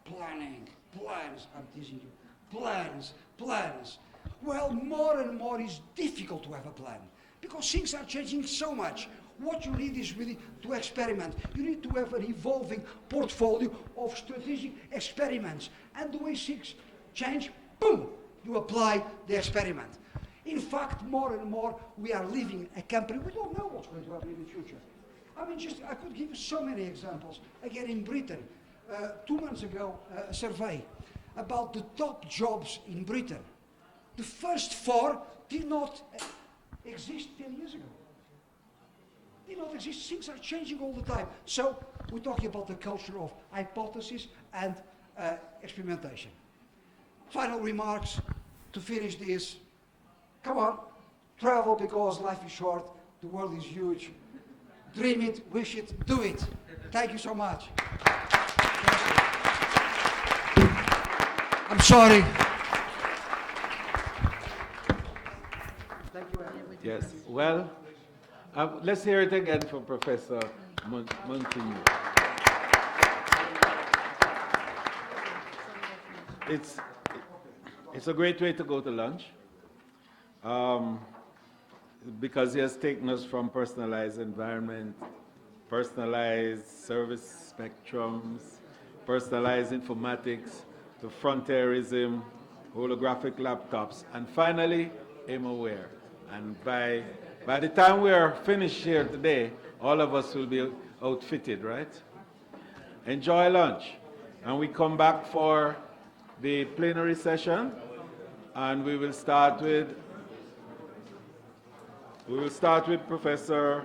planning, plans, I'm teasing you, plans, plans. Well, more and more it's difficult to have a plan because things are changing so much. What you need is really to experiment. You need to have an evolving portfolio of strategic experiments. And the way things change, boom, you apply the experiment. In fact, more and more, we are living a company. We don't know what's going to happen in the future. I mean, I could give you so many examples. Again, in Britain, 2 months ago, a survey about the top jobs in Britain. The first 4 did not exist 10 years ago. Did not exist. Things are changing all the time. So we're talking about the culture of hypothesis and experimentation. Final remarks to finish this. Come on, travel because life is short, the world is huge. Dream it, wish it, do it. Thank you so much. I'm sorry. Thank you, Andy. Yes, well, let's hear it again from Professor Montigny. It's a great way to go to lunch because he has taken us from personalized environment, personalized service spectrums, personalized informatics, to frontierism, holographic laptops, and finally, AIM-aware. And by the time we are finished here today, all of us will be outfitted, right? Enjoy lunch. And we come back for the plenary session, and we will start with Professor.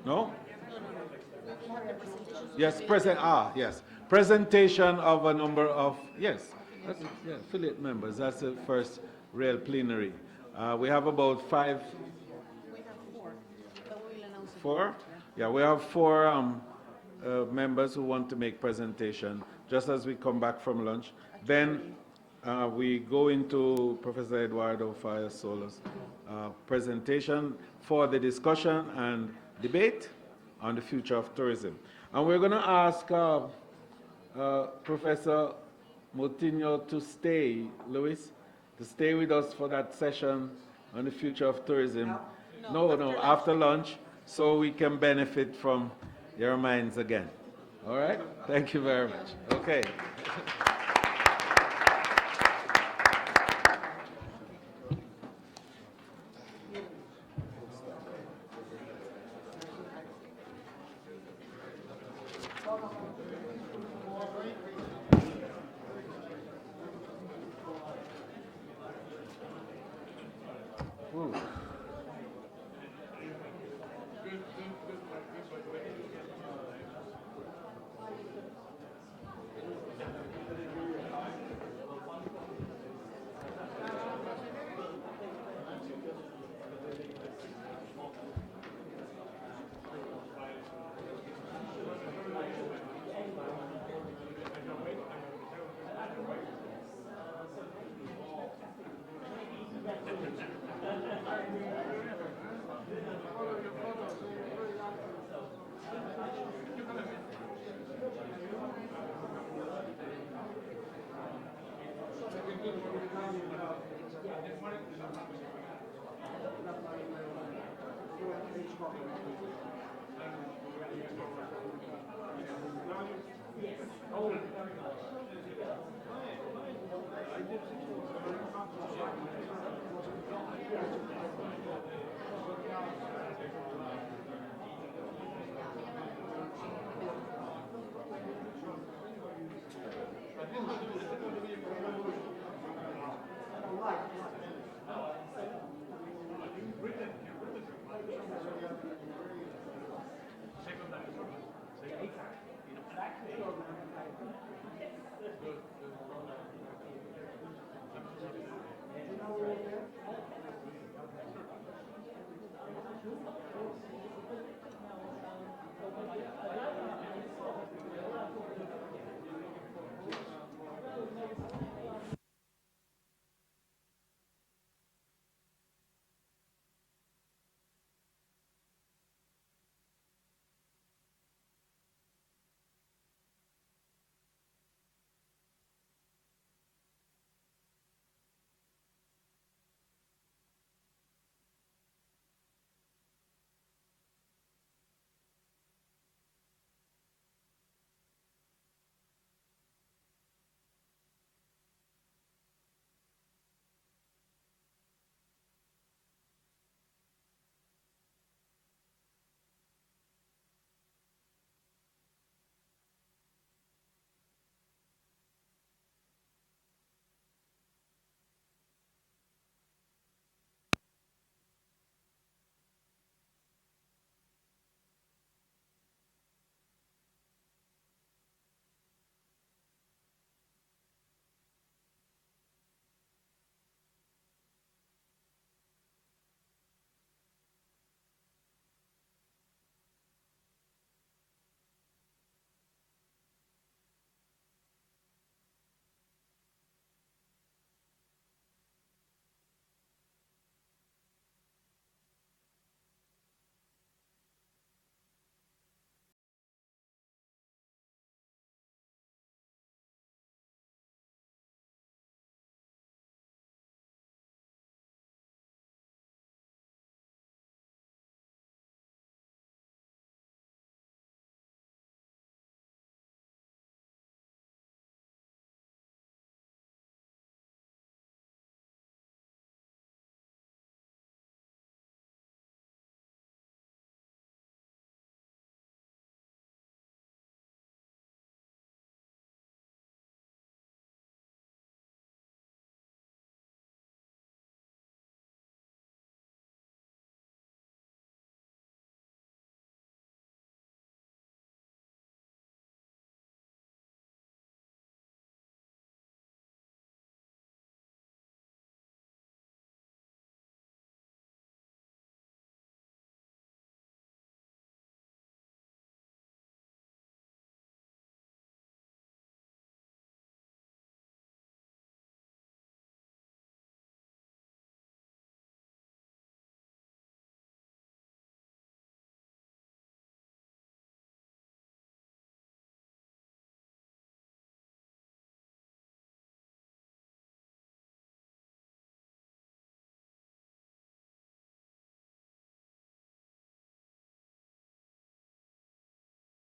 No? Yes, yes. Presentation of a number of, yes, affiliate members. That's the first real plenary. We have about 5. We have 4, but we will announce it. 4? Yeah, we have 4 members who want to make presentation just as we come back from lunch. Then we go into Professor Eduardo Fayasola's presentation for the discussion and debate on the future of tourism. And we're going to ask Professor Moutinho to stay, Luis, to stay with us for that session on the future of tourism. No, after lunch, so we can benefit from your minds again. All right? Thank you very much. Okay. Ooh.